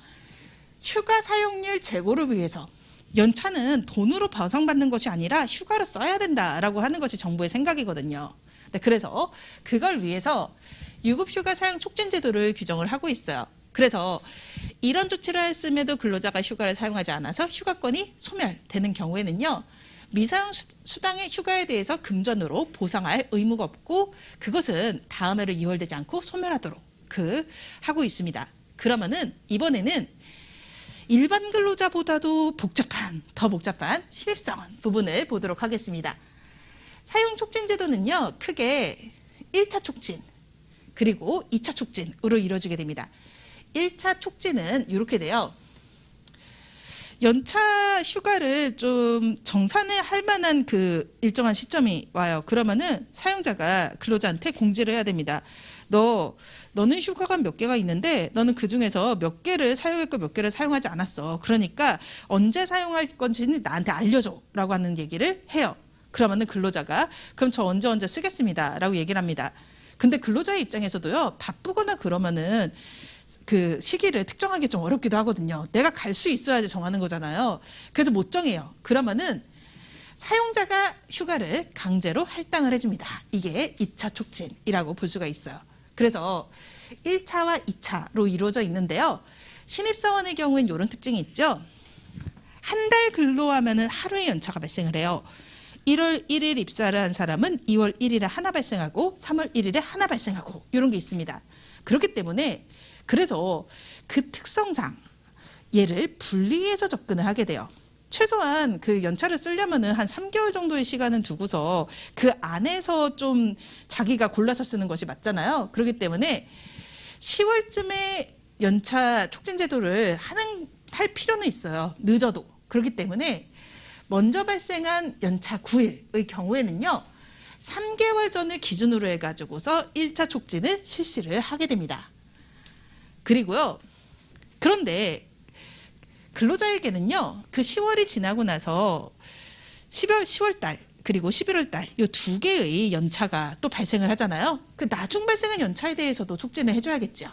휴가 사용률 제고를 위해서 연차는 돈으로 보상받는 것이 아니라 휴가로 써야 된다라고 하는 것이 정부의 생각이거든요. 네, 그래서 그걸 위해서 유급휴가 사용 촉진제도를 규정을 하고 있어요. 그래서 이런 조치를 했음에도 근로자가 휴가를 사용하지 않아서 휴가권이 소멸되는 경우에는요. 미사용 수당의 휴가에 대해서 금전으로 보상할 의무가 없고 그것은 다음 해로 이월되지 않고 소멸하도록 하고 있습니다. 그러면은 이번에는 일반 근로자보다도 더 복잡한 신입사원 부분을 보도록 하겠습니다. 사용 촉진 제도는요. 크게 1차 촉진 그리고 2차 촉진으로 이루어지게 됩니다. 1차 촉진은 이렇게 돼요. 연차 휴가를 좀 정산을 할 만한 그 일정한 시점이 와요. 그러면은 사용자가 근로자한테 공지를 해야 됩니다. 너는 휴가가 몇 개가 있는데 너는 그중에서 몇 개를 사용했고 몇 개를 사용하지 않았어. 그러니까 언제 사용할 건지는 나한테 알려줘 라고 하는 얘기를 해요. 그러면은 근로자가 그럼 저 언제 쓰겠습니다 라고 얘기를 합니다. 근데 근로자의 입장에서도요. 바쁘거나 그러면은 그 시기를 특정하기 좀 어렵기도 하거든요. 내가 갈 수 있어야지 정하는 거잖아요. 그래서 못 정해요. 그러면은 사용자가 휴가를 강제로 할당을 해줍니다. 이게 2차 촉진이라고 볼 수가 있어요. 그래서 1차와 2차로 이루어져 있는데요. 신입사원의 경우엔 이런 특징이 있죠. 한 달 근로하면은 하루의 연차가 발생을 해요. 1월 1일 입사를 한 사람은 2월 1일에 하나 발생하고 3월 1일에 하나 발생하고 이런 게 있습니다. 그렇기 때문에 그래서 그 특성상 얘를 분리해서 접근을 하게 돼요. 최소한 그 연차를 쓰려면은 한 3개월 정도의 시간은 두고서 그 안에서 좀 자기가 골라서 쓰는 것이 맞잖아요. 그렇기 때문에 10월쯤에 연차 촉진 제도를 할 필요는 있어요. 늦어도. 그렇기 때문에 먼저 발생한 연차 9일의 경우에는요. 3개월 전을 기준으로 해가지고서 1차 촉진을 실시를 하게 됩니다. 그리고요. 그런데 근로자에게는요. 그 10월이 지나고 나서 10월 달 그리고 11월 달 이 두 개의 연차가 또 발생을 하잖아요. 그 나중 발생한 연차에 대해서도 촉진을 해줘야겠죠.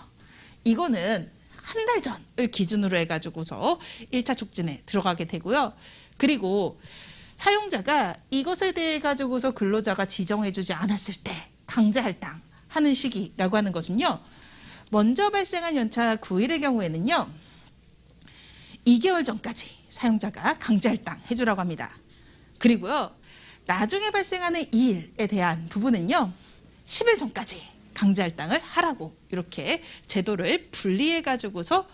이거는 한 달 전을 기준으로 해가지고서 1차 촉진에 들어가게 되고요. 그리고 사용자가 이것에 대해 가지고서 근로자가 지정해주지 않았을 때 강제 할당하는 시기라고 하는 것은요. 먼저 발생한 연차 9일의 경우에는요. 2개월 전까지 사용자가 강제 할당해주라고 합니다. 그리고요. 나중에 발생하는 2일에 대한 부분은요. 10일 전까지 강제 할당을 하라고 이렇게 제도를 분리해 가지고서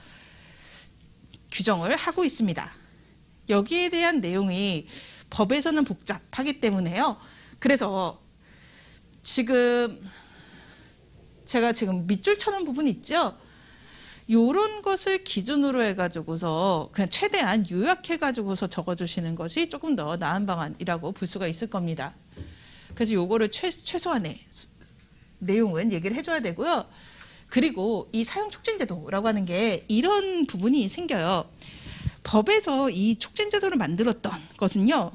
규정을 하고 있습니다. 여기에 대한 내용이 법에서는 복잡하기 때문에요. 그래서 지금 제가 지금 밑줄 쳐놓은 부분이 있죠. 요런 것을 기준으로 해가지고서 그냥 최대한 요약해가지고서 적어주시는 것이 조금 더 나은 방안이라고 볼 수가 있을 겁니다. 그래서 요거를 최소한의 내용은 얘기를 해줘야 되고요. 그리고 이 사용촉진제도라고 하는 게 이런 부분이 생겨요. 법에서 이 촉진제도를 만들었던 것은요.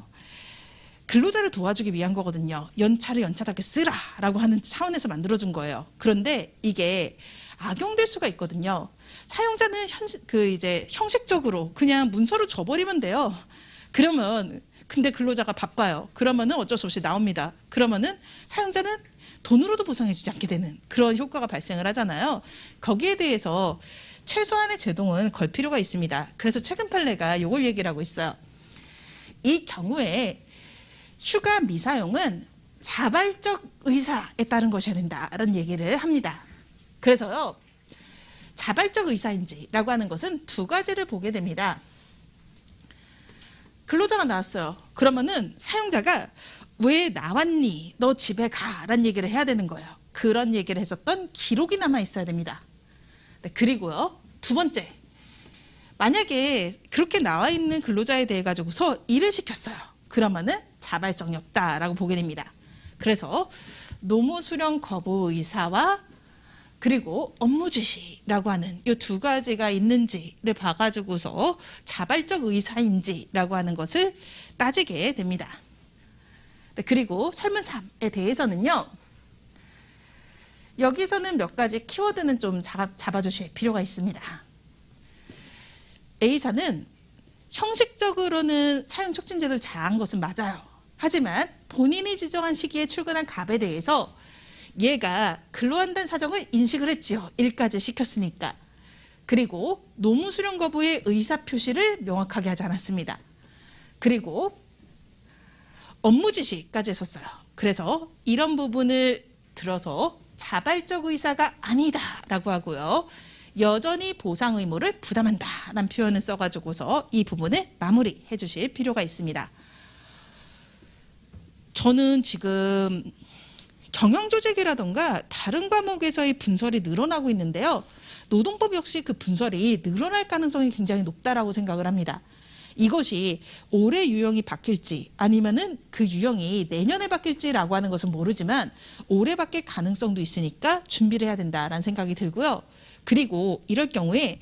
근로자를 도와주기 위한 거거든요. 연차를 연차답게 쓰라라고 하는 차원에서 만들어준 거예요. 그런데 이게 악용될 수가 있거든요. 사용자는 이제 형식적으로 그냥 문서로 줘버리면 돼요. 그러면 근데 근로자가 바빠요. 그러면은 어쩔 수 없이 나옵니다. 그러면은 사용자는 돈으로도 보상해주지 않게 되는 그런 효과가 발생을 하잖아요. 거기에 대해서 최소한의 제동은 걸 필요가 있습니다. 그래서 최근 판례가 이걸 얘기를 하고 있어요. 이 경우에 휴가 미사용은 자발적 의사에 따른 것이어야 된다라는 얘기를 합니다. 그래서요. 자발적 의사인지라고 하는 것은 두 가지를 보게 됩니다. 근로자가 나왔어요. 그러면은 사용자가 왜 나왔니? 너 집에 가라는 얘기를 해야 되는 거예요. 그런 얘기를 했었던 기록이 남아 있어야 됩니다. 네, 그리고요. 두 번째. 만약에 그렇게 나와 있는 근로자에 대해 가지고서 일을 시켰어요. 그러면은 자발성이 없다라고 보게 됩니다. 그래서 노무 수령 거부 의사와 그리고 업무 지시라고 하는 이 두 가지가 있는지를 봐가지고서 자발적 의사인지라고 하는 것을 따지게 됩니다. 네, 그리고 설문 3에 대해서는요. 여기서는 몇 가지 키워드는 좀 잡아주실 필요가 있습니다. A사는 형식적으로는 사용촉진제도를 잘한 것은 맞아요. 하지만 본인이 지정한 시기에 출근한 갑에 대해서 얘가 근로한다는 사정을 인식을 했지요. 일까지 시켰으니까. 그리고 노무 수령 거부의 의사표시를 명확하게 하지 않았습니다. 그리고 업무 지시까지 했었어요. 그래서 이런 부분을 들어서 자발적 의사가 아니다라고 하고요. 여전히 보상 의무를 부담한다라는 표현을 써가지고서 이 부분을 마무리해 주실 필요가 있습니다. 저는 지금 경영조직이라던가 다른 과목에서의 분설이 늘어나고 있는데요. 노동법 역시 그 분설이 늘어날 가능성이 굉장히 높다라고 생각을 합니다. 이것이 올해 유형이 바뀔지 아니면은 그 유형이 내년에 바뀔지라고 하는 것은 모르지만 올해 바뀔 가능성도 있으니까 준비를 해야 된다라는 생각이 들고요. 그리고 이럴 경우에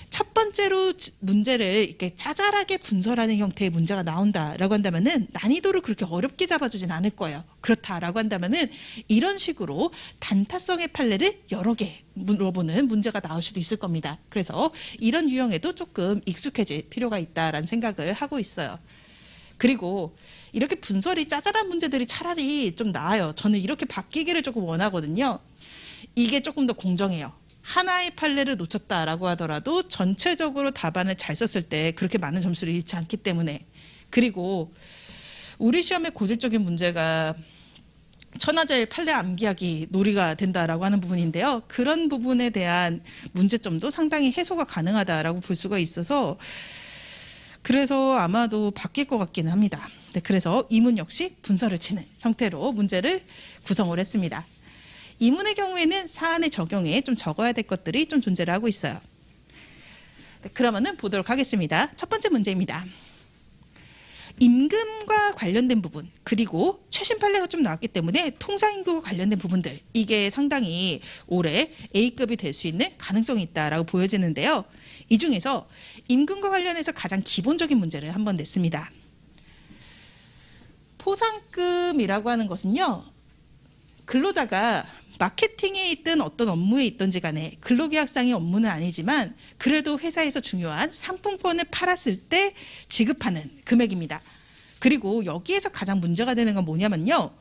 첫 번째로 문제를 이렇게 짜잘하게 분설하는 형태의 문제가 나온다라고 한다면은 난이도를 그렇게 어렵게 잡아주진 않을 거예요. 그렇다라고 한다면은 이런 식으로 단타성의 판례를 여러 개 물어보는 문제가 나올 수도 있을 겁니다. 그래서 이런 유형에도 조금 익숙해질 필요가 있다라는 생각을 하고 있어요. 그리고 이렇게 분설이 짜잘한 문제들이 차라리 좀 나아요. 저는 이렇게 바뀌기를 조금 원하거든요. 이게 조금 더 공정해요. 하나의 판례를 놓쳤다라고 하더라도 전체적으로 답안을 잘 썼을 때 그렇게 많은 점수를 잃지 않기 때문에. 그리고 우리 시험의 고질적인 문제가 천하제일 판례 암기하기 놀이가 된다라고 하는 부분인데요. 그런 부분에 대한 문제점도 상당히 해소가 가능하다라고 볼 수가 있어서 그래서 아마도 바뀔 것 같기는 합니다. 네, 그래서 이문 역시 분설을 치는 형태로 문제를 구성을 했습니다. 이문의 경우에는 사안의 적용에 좀 적어야 될 것들이 좀 존재를 하고 있어요. 네, 그러면은 보도록 하겠습니다. 첫 번째 문제입니다. 임금과 관련된 부분 그리고 최신 판례가 좀 나왔기 때문에 통상임금과 관련된 부분들 이게 상당히 올해 A급이 될 수 있는 가능성이 있다라고 보여지는데요. 이 중에서 임금과 관련해서 가장 기본적인 문제를 한번 냈습니다. 포상금이라고 하는 것은요. 근로자가 마케팅에 있든 어떤 업무에 있든지 간에 근로계약상의 업무는 아니지만 그래도 회사에서 중요한 상품권을 팔았을 때 지급하는 금액입니다. 그리고 여기에서 가장 문제가 되는 건 뭐냐면요.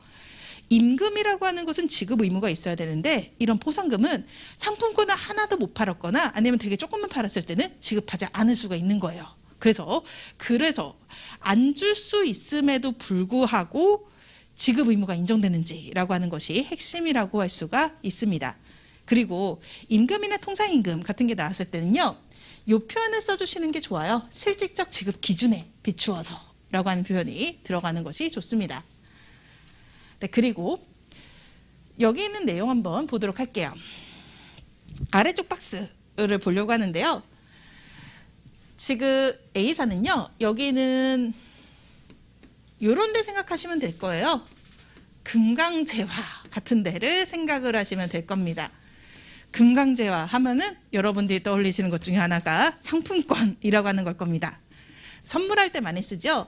임금이라고 하는 것은 지급 의무가 있어야 되는데 이런 포상금은 상품권을 하나도 못 팔았거나 아니면 되게 조금만 팔았을 때는 지급하지 않을 수가 있는 거예요. 그래서 안 줄 수 있음에도 불구하고 지급 의무가 인정되는지라고 하는 것이 핵심이라고 할 수가 있습니다. 그리고 임금이나 통상임금 같은 게 나왔을 때는요. 이 표현을 써주시는 게 좋아요. 실질적 지급 기준에 비추어서 라고 하는 표현이 들어가는 것이 좋습니다. 네, 그리고 여기 있는 내용 한번 보도록 할게요. 아래쪽 박스를 보려고 하는데요. 지금 A사는요. 여기는 이런 데 생각하시면 될 거예요. 금강재화 같은 데를 생각을 하시면 될 겁니다. 금강재화 하면은 여러분들이 떠올리시는 것 중에 하나가 상품권이라고 하는 걸 겁니다. 선물할 때 많이 쓰죠.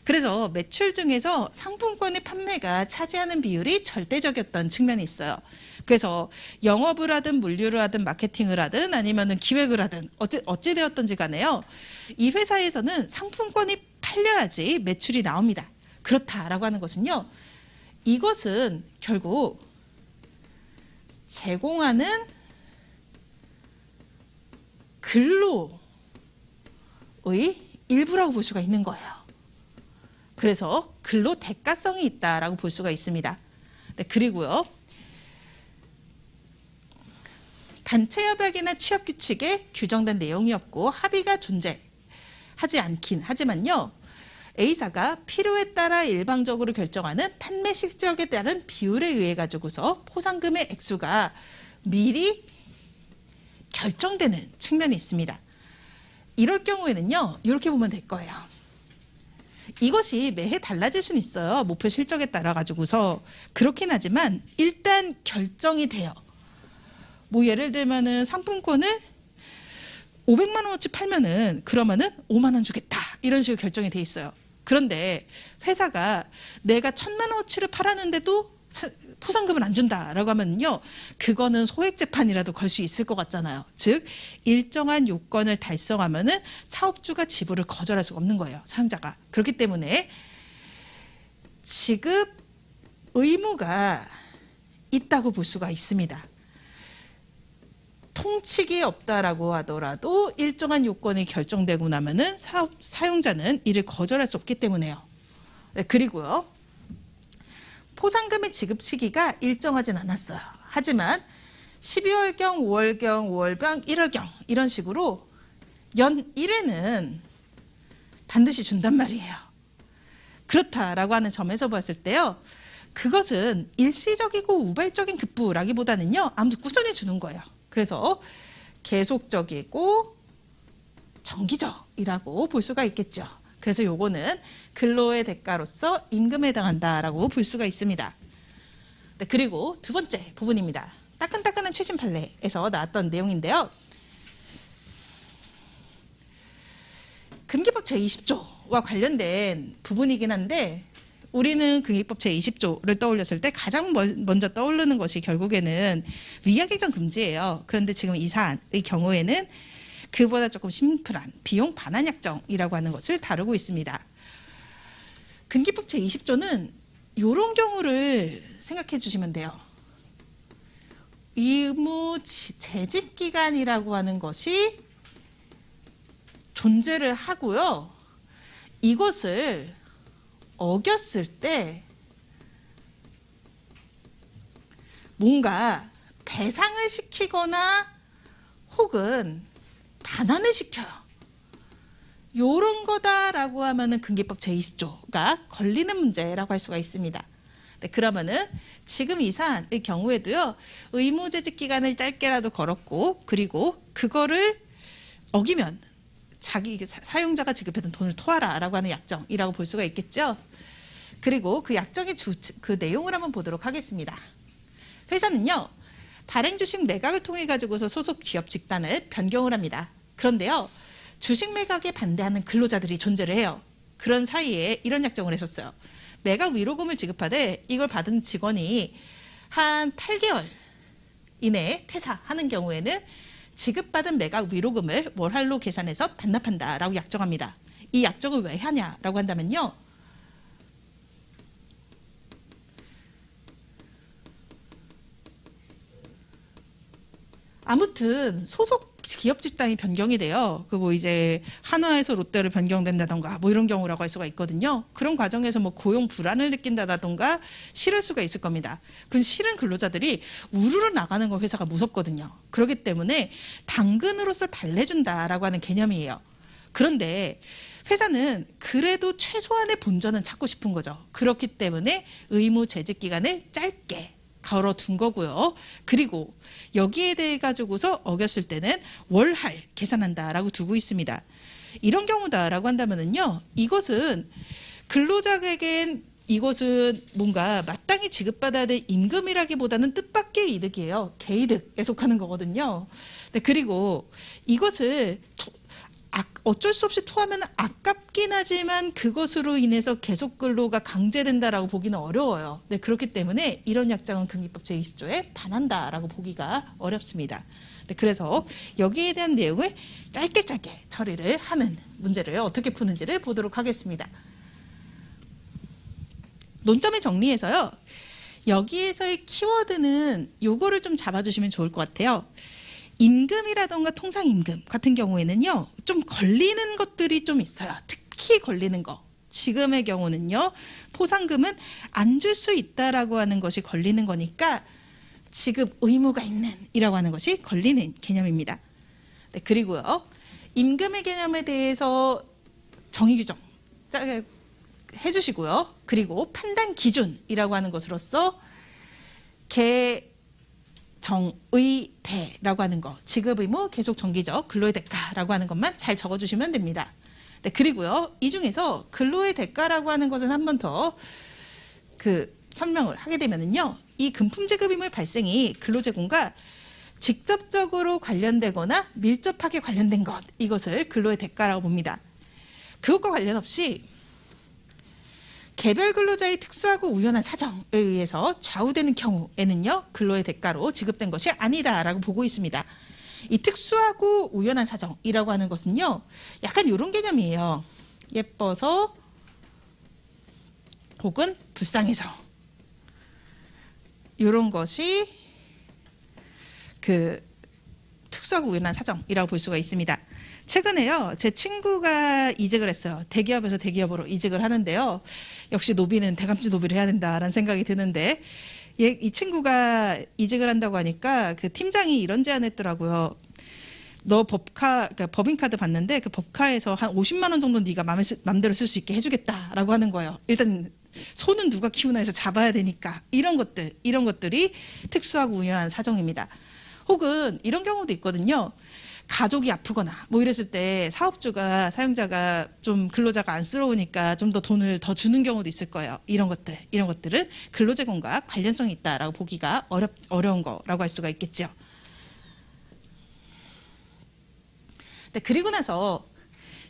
그래서 매출 중에서 상품권의 판매가 차지하는 비율이 절대적이었던 측면이 있어요. 그래서 영업을 하든 물류를 하든 마케팅을 하든 아니면은 기획을 하든 어찌 되었던지 간에요. 이 회사에서는 상품권이 팔려야지 매출이 나옵니다. 그렇다라고 하는 것은요. 이것은 결국 제공하는 근로의 일부라고 볼 수가 있는 거예요. 그래서 근로 대가성이 있다라고 볼 수가 있습니다. 네, 그리고요. 단체 협약이나 취업 규칙에 규정된 내용이 없고 합의가 존재하지 않긴 하지만요. A사가 필요에 따라 일방적으로 결정하는 판매 실적에 따른 비율에 의해 가지고서 포상금의 액수가 미리 결정되는 측면이 있습니다. 이럴 경우에는요. 이렇게 보면 될 거예요. 이것이 매해 달라질 수는 있어요. 목표 실적에 따라 가지고서. 그렇긴 하지만 일단 결정이 돼요. 뭐 예를 들면은 상품권을 500만 원어치 팔면은 그러면은 5만 원 주겠다. 이런 식으로 결정이 돼 있어요. 그런데 회사가 내가 1000만 원어치를 팔았는데도 포상금을 안 준다라고 하면요. 그거는 소액 재판이라도 걸 수 있을 것 같잖아요. 즉 일정한 요건을 달성하면은 사업주가 지불을 거절할 수가 없는 거예요. 사용자가. 그렇기 때문에 지급 의무가 있다고 볼 수가 있습니다. 통칙이 없다라고 하더라도 일정한 요건이 결정되고 나면은 사용자는 이를 거절할 수 없기 때문에요. 네, 그리고요. 포상금의 지급 시기가 일정하진 않았어요. 하지만 12월경, 5월경, 5월경, 1월경 이런 식으로 연 1회는 반드시 준단 말이에요. 그렇다라고 하는 점에서 봤을 때요. 그것은 일시적이고 우발적인 급부라기보다는요. 아무튼 꾸준히 주는 거예요. 그래서 계속적이고 정기적이라고 볼 수가 있겠죠. 그래서 요거는 근로의 대가로서 임금에 해당한다라고 볼 수가 있습니다. 네, 그리고 두 번째 부분입니다. 따끈따끈한 최신 판례에서 나왔던 내용인데요. 금기법 제20조와 관련된 부분이긴 한데 우리는 금기법 제20조를 떠올렸을 때 가장 먼저 떠오르는 것이 결국에는 위약액정 금지예요. 그런데 지금 이 사안의 경우에는 그보다 조금 심플한 비용 반환 약정이라고 하는 것을 다루고 있습니다. 금기법 제20조는 이런 경우를 생각해 주시면 돼요. 의무 재직 기간이라고 하는 것이 존재를 하고요. 이것을 어겼을 때 뭔가 배상을 시키거나 혹은 반환을 시켜요. 요런 거다라고 하면은 금기법 제20조가 걸리는 문제라고 할 수가 있습니다. 네, 그러면은 지금 이 사안의 경우에도요. 의무재직 기간을 짧게라도 걸었고 그리고 그거를 어기면 자기 사용자가 지급했던 돈을 토하라라고 하는 약정이라고 볼 수가 있겠죠. 그리고 그 약정의 그 내용을 한번 보도록 하겠습니다. 회사는요. 발행 주식 매각을 통해 가지고서 소속 기업 집단을 변경을 합니다. 그런데요. 주식 매각에 반대하는 근로자들이 존재를 해요. 그런 사이에 이런 약정을 했었어요. 매각 위로금을 지급하되 이걸 받은 직원이 한 8개월 이내에 퇴사하는 경우에는 지급받은 매각 위로금을 월할로 계산해서 반납한다라고 약정합니다. 이 약정을 왜 하냐라고 한다면요. 아무튼 소속 기업 집단이 변경이 돼요. 그 뭐 이제 한화에서 롯데를 변경된다던가 뭐 이런 경우라고 할 수가 있거든요. 그런 과정에서 뭐 고용 불안을 느낀다던가 싫을 수가 있을 겁니다. 그 싫은 근로자들이 우르르 나가는 거 회사가 무섭거든요. 그렇기 때문에 당근으로서 달래준다라고 하는 개념이에요. 그런데 회사는 그래도 최소한의 본전은 찾고 싶은 거죠. 그렇기 때문에 의무 재직 기간을 짧게 걸어둔 거고요. 그리고 여기에 대해 가지고서 어겼을 때는 월할 계산한다라고 두고 있습니다. 이런 경우다라고 한다면은요, 이것은 근로자에겐 이것은 뭔가 마땅히 지급받아야 될 임금이라기보다는 뜻밖의 이득이에요. 개이득에 속하는 거거든요. 네, 그리고 이것을 어쩔 수 없이 토하면 아깝긴 하지만 그것으로 인해서 계속 근로가 강제된다라고 보기는 어려워요. 네, 그렇기 때문에 이런 약정은 금기법 제20조에 반한다라고 보기가 어렵습니다. 네, 그래서 여기에 대한 내용을 짧게 처리를 하는 문제를 어떻게 푸는지를 보도록 하겠습니다. 논점을 정리해서요. 여기에서의 키워드는 요거를 좀 잡아주시면 좋을 것 같아요. 임금이라던가 통상임금 같은 경우에는요, 좀 걸리는 것들이 좀 있어요. 특히 걸리는 거. 지금의 경우는요, 포상금은 안 줄 수 있다라고 하는 것이 걸리는 거니까 지급 의무가 있는 이라고 하는 것이 걸리는 개념입니다. 네, 그리고요, 임금의 개념에 대해서 정의 규정 해주시고요. 그리고 판단 기준이라고 하는 것으로서 정의대라고 하는 거, 지급 의무, 계속 정기적, 근로의 대가라고 하는 것만 잘 적어주시면 됩니다. 네, 그리고요, 이 중에서 근로의 대가라고 하는 것은 한 번 더 설명을 하게 되면은요, 이 금품 지급 의무의 발생이 근로제공과 직접적으로 관련되거나 밀접하게 관련된 것, 이것을 근로의 대가라고 봅니다. 그것과 관련 없이 개별 근로자의 특수하고 우연한 사정에 의해서 좌우되는 경우에는요, 근로의 대가로 지급된 것이 아니다라고 보고 있습니다. 이 특수하고 우연한 사정이라고 하는 것은요, 약간 이런 개념이에요. 예뻐서 혹은 불쌍해서 이런 것이 특수하고 우연한 사정이라고 볼 수가 있습니다. 최근에요, 제 친구가 이직을 했어요. 대기업에서 대기업으로 이직을 하는데요. 역시 노비는 대감지 노비를 해야 된다라는 생각이 드는데, 이 친구가 이직을 한다고 하니까 그 팀장이 이런 제안을 했더라고요. 너 그러니까 법인카드 봤는데 그 법카에서 한 50만 원 정도 네가 맘대로 쓸 수 있게 해주겠다라고 하는 거예요. 일단 소는 누가 키우나 해서 잡아야 되니까 이런 것들이 특수하고 우연한 사정입니다. 혹은 이런 경우도 있거든요. 가족이 아프거나 뭐 이랬을 때 사용자가 좀 근로자가 안쓰러우니까 좀 더 돈을 더 주는 경우도 있을 거예요. 이런 것들은 근로제공과 관련성이 있다라고 보기가 어려운 거라고 할 수가 있겠죠. 네, 그리고 나서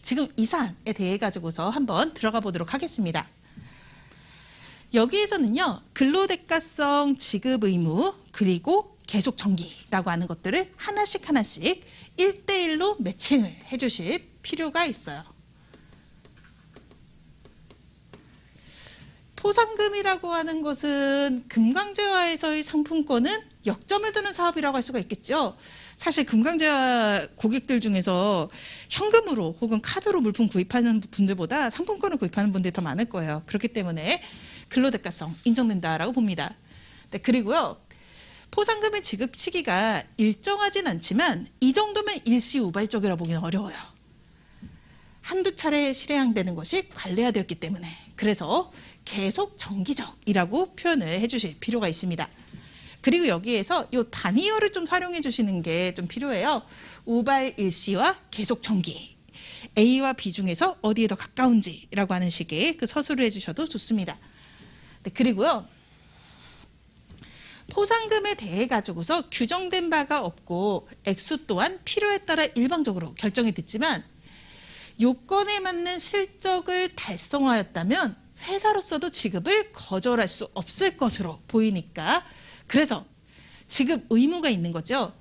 지금 이 사안에 대해 가지고서 한번 들어가 보도록 하겠습니다. 여기에서는요, 근로대가성 지급 의무 그리고 계속 정기라고 하는 것들을 하나씩 1대1로 매칭을 해주실 필요가 있어요. 포상금이라고 하는 것은 금강제화에서의 상품권은 역점을 두는 사업이라고 할 수가 있겠죠. 사실 금강제화 고객들 중에서 현금으로 혹은 카드로 물품 구입하는 분들보다 상품권을 구입하는 분들이 더 많을 거예요. 그렇기 때문에 근로대가성 인정된다라고 봅니다. 네, 그리고요, 포상금의 지급 시기가 일정하진 않지만 이 정도면 일시우발적이라고 보기는 어려워요. 한두 차례 실행되는 것이 관례화되었기 때문에, 그래서 계속 정기적이라고 표현을 해주실 필요가 있습니다. 그리고 여기에서 이 단위어를 좀 활용해 주시는 게 좀 필요해요. 우발 일시와 계속 정기, A와 B 중에서 어디에 더 가까운지라고 하는 식의 서술을 해주셔도 좋습니다. 네, 그리고요, 포상금에 대해 가지고서 규정된 바가 없고 액수 또한 필요에 따라 일방적으로 결정이 됐지만 요건에 맞는 실적을 달성하였다면 회사로서도 지급을 거절할 수 없을 것으로 보이니까, 그래서 지급 의무가 있는 거죠.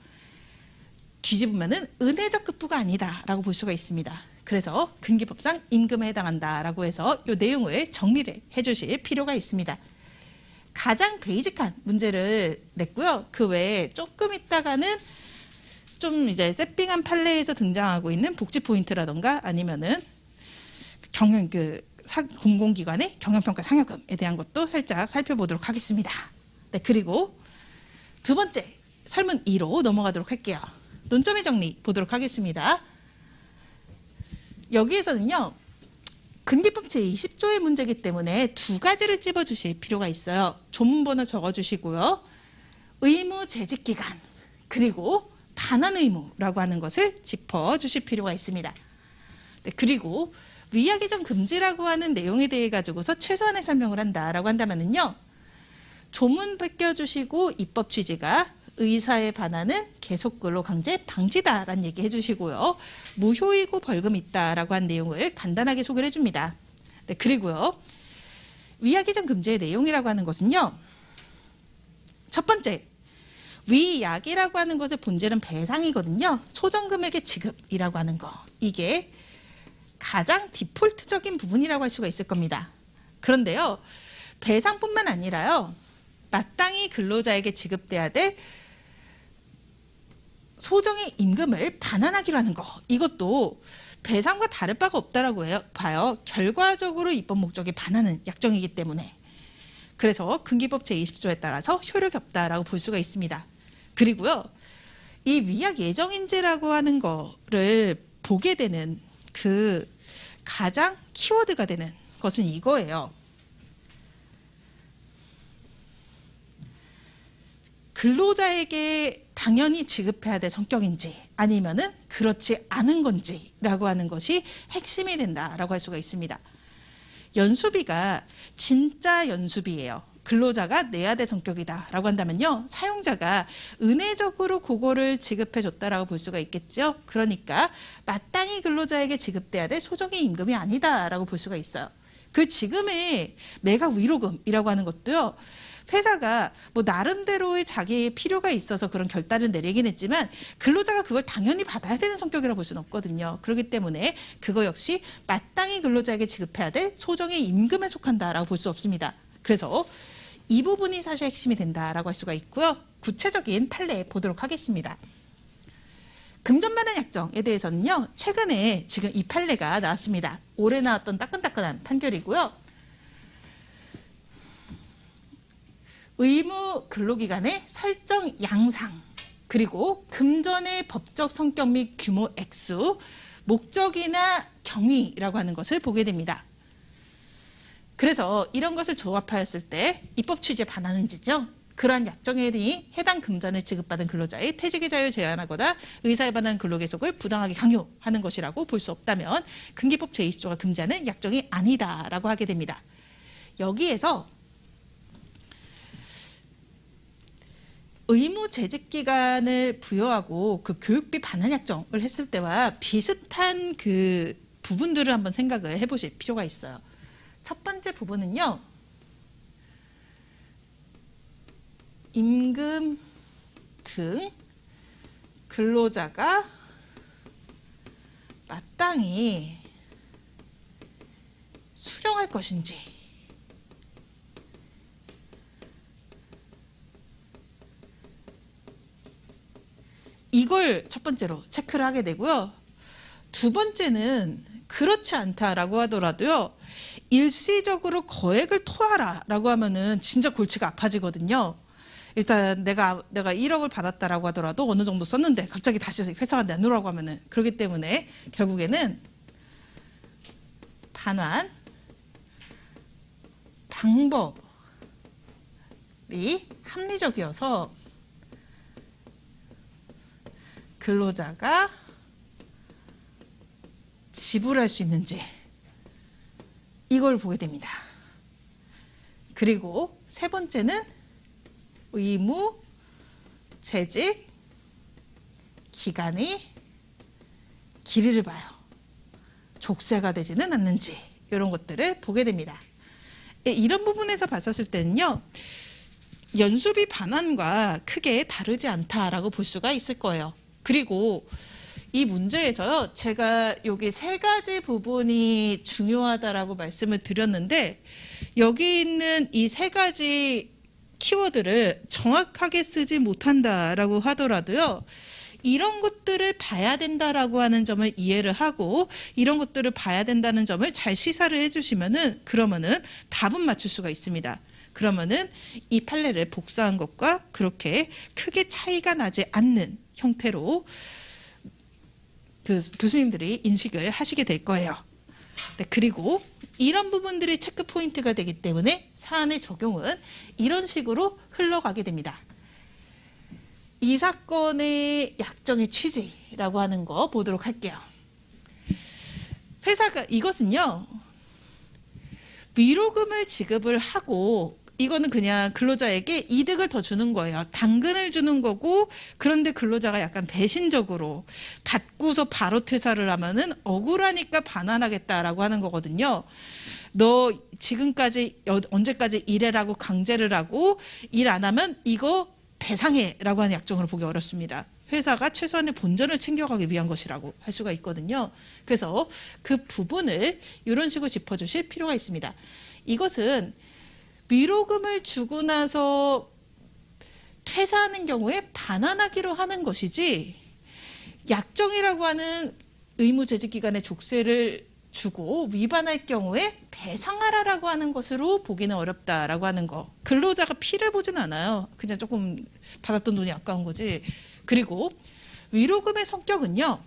뒤집으면은 은혜적 급부가 아니다라고 볼 수가 있습니다. 그래서 근기법상 임금에 해당한다라고 해서 이 내용을 정리를 해주실 필요가 있습니다. 가장 베이직한 문제를 냈고요. 그 외에 조금 있다가는 좀 이제 세핑한 판례에서 등장하고 있는 복지 포인트라던가 아니면은 공공기관의 경영평가 상여금에 대한 것도 살짝 살펴보도록 하겠습니다. 네, 그리고 두 번째 설문 2로 넘어가도록 할게요. 논점의 정리 보도록 하겠습니다. 여기에서는요. 근기법 제20조의 문제이기 때문에 두 가지를 찝어주실 필요가 있어요. 조문번호 적어주시고요. 의무 재직기간 그리고 반환 의무라고 하는 것을 짚어주실 필요가 있습니다. 네, 그리고 위약 이전 금지라고 하는 내용에 대해 가지고서 최소한의 설명을 한다라고 한다면은요. 조문 베껴주시고 입법 취지가 의사의 반환은 계속 근로 강제 방지다라는 얘기 해주시고요. 무효이고 벌금이 있다라고 한 내용을 간단하게 소개를 해줍니다. 네, 그리고요. 위약 이전 금지의 내용이라고 하는 것은요. 첫 번째, 위약이라고 하는 것의 본질은 배상이거든요. 소정금액의 지급이라고 하는 거. 이게 가장 디폴트적인 부분이라고 할 수가 있을 겁니다. 그런데요. 배상뿐만 아니라요. 마땅히 근로자에게 지급돼야 될 소정의 임금을 반환하기로 하는 거. 이것도 배상과 다를 바가 없다라고 봐요. 결과적으로 입법 목적이 반하는 약정이기 때문에. 그래서 근기법 제20조에 따라서 효력이 없다라고 볼 수가 있습니다. 그리고요. 이 위약 예정인지라고 하는 거를 보게 되는 그 가장 키워드가 되는 것은 이거예요. 근로자에게 당연히 지급해야 될 성격인지 아니면은 그렇지 않은 건지라고 하는 것이 핵심이 된다라고 할 수가 있습니다. 연수비가 진짜 연수비예요. 근로자가 내야 될 성격이다라고 한다면요. 사용자가 은혜적으로 그거를 지급해 줬다라고 볼 수가 있겠죠. 그러니까 마땅히 근로자에게 지급돼야 될 소정의 임금이 아니다라고 볼 수가 있어요. 그 지금의 매각 위로금이라고 하는 것도요. 회사가 뭐 나름대로의 자기의 필요가 있어서 그런 결단을 내리긴 했지만 근로자가 그걸 당연히 받아야 되는 성격이라고 볼 수는 없거든요. 그렇기 때문에 그거 역시 마땅히 근로자에게 지급해야 될 소정의 임금에 속한다라고 볼 수 없습니다. 그래서 이 부분이 사실 핵심이 된다라고 할 수가 있고요. 구체적인 판례 보도록 하겠습니다. 금전반환 약정에 대해서는요. 최근에 지금 이 판례가 나왔습니다. 올해 나왔던 따끈따끈한 판결이고요. 의무 근로기간의 설정 양상 그리고 금전의 법적 성격 및 규모 액수, 목적이나 경위라고 하는 것을 보게 됩니다. 그래서 이런 것을 조합하였을 때 입법 취지에 반하는지죠. 그러한 약정에 해당 금전을 지급받은 근로자의 퇴직의 자유를 제한하거나 의사에 관한 근로계속을 부당하게 강요하는 것이라고 볼 수 없다면 근기법 제20조가 금지하는 약정이 아니다라고 하게 됩니다. 여기에서 의무 재직 기간을 부여하고 그 교육비 반환 약정을 했을 때와 비슷한 그 부분들을 한번 생각을 해보실 필요가 있어요. 첫 번째 부분은요. 임금 등 근로자가 마땅히 수령할 것인지 이걸 첫 번째로 체크를 하게 되고요. 두 번째는 그렇지 않다라고 하더라도요. 일시적으로 거액을 토하라라고 하면은 진짜 골치가 아파지거든요. 일단 내가 1억을 받았다라고 하더라도 어느 정도 썼는데 갑자기 다시 회사가 내놓으라고 하면은 그렇기 때문에 결국에는 반환 방법이 합리적이어서 근로자가 지불할 수 있는지 이걸 보게 됩니다. 그리고 세 번째는 의무 재직 기간이 길이를 봐요. 족쇄가 되지는 않는지 이런 것들을 보게 됩니다. 이런 부분에서 봤었을 때는요. 연수비 반환과 크게 다르지 않다라고 볼 수가 있을 거예요. 그리고 이 문제에서요, 제가 여기 세 가지 부분이 중요하다라고 말씀을 드렸는데, 여기 있는 이 세 가지 키워드를 정확하게 쓰지 못한다라고 하더라도요, 이런 것들을 봐야 된다라고 하는 점을 이해를 하고, 이런 것들을 봐야 된다는 점을 잘 시사를 해주시면은, 그러면은 답은 맞출 수가 있습니다. 그러면은 이 판례를 복사한 것과 그렇게 크게 차이가 나지 않는 형태로 그 교수님들이 인식을 하시게 될 거예요. 네, 그리고 이런 부분들이 체크 포인트가 되기 때문에 사안의 적용은 이런 식으로 흘러가게 됩니다. 이 사건의 약정의 취지라고 하는 거 보도록 할게요. 회사가 이것은요, 위로금을 지급을 하고, 이거는 그냥 근로자에게 이득을 더 주는 거예요. 당근을 주는 거고, 그런데 근로자가 약간 배신적으로 받고서 바로 퇴사를 하면은 억울하니까 반환하겠다라고 하는 거거든요. 너 지금까지 언제까지 일해라고 강제를 하고, 일 안 하면 이거 배상해라고 하는 약정으로 보기 어렵습니다. 회사가 최소한의 본전을 챙겨가기 위한 것이라고 할 수가 있거든요. 그래서 그 부분을 이런 식으로 짚어주실 필요가 있습니다. 이것은 위로금을 주고 나서 퇴사하는 경우에 반환하기로 하는 것이지, 약정이라고 하는 의무재직기간의 족쇄를 주고 위반할 경우에 배상하라라고 하는 것으로 보기는 어렵다라고 하는 거. 근로자가 피를 보진 않아요. 그냥 조금 받았던 돈이 아까운 거지. 그리고 위로금의 성격은요,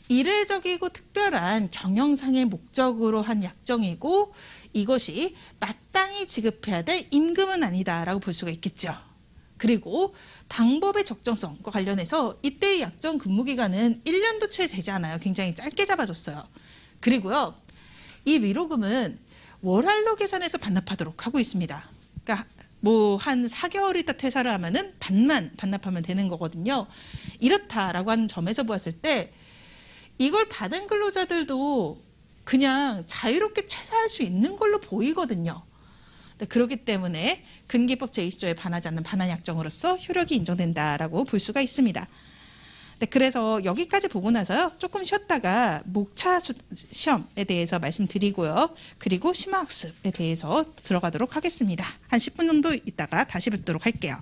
이례적이고 특별한 경영상의 목적으로 한 약정이고, 이것이 마땅히 지급해야 될 임금은 아니다라고 볼 수가 있겠죠. 그리고 방법의 적정성과 관련해서 이때의 약정 근무기간은 1년도 채 되지 않아요. 굉장히 짧게 잡아줬어요. 그리고요, 이 위로금은 월할로 계산해서 반납하도록 하고 있습니다. 그러니까 뭐 한 4개월 있다 퇴사를 하면은 반만 반납하면 되는 거거든요. 이렇다라고 하는 점에서 보았을 때 이걸 받은 근로자들도 그냥 자유롭게 퇴사할 수 있는 걸로 보이거든요. 그렇기 때문에 근기법 제1조에 반하지 않는 반환약정으로서 효력이 인정된다라고 볼 수가 있습니다. 그래서 여기까지 보고 나서요, 조금 쉬었다가 목차 시험에 대해서 말씀드리고요, 그리고 심화학습에 대해서 들어가도록 하겠습니다. 한 10분 정도 있다가 다시 뵙도록 할게요.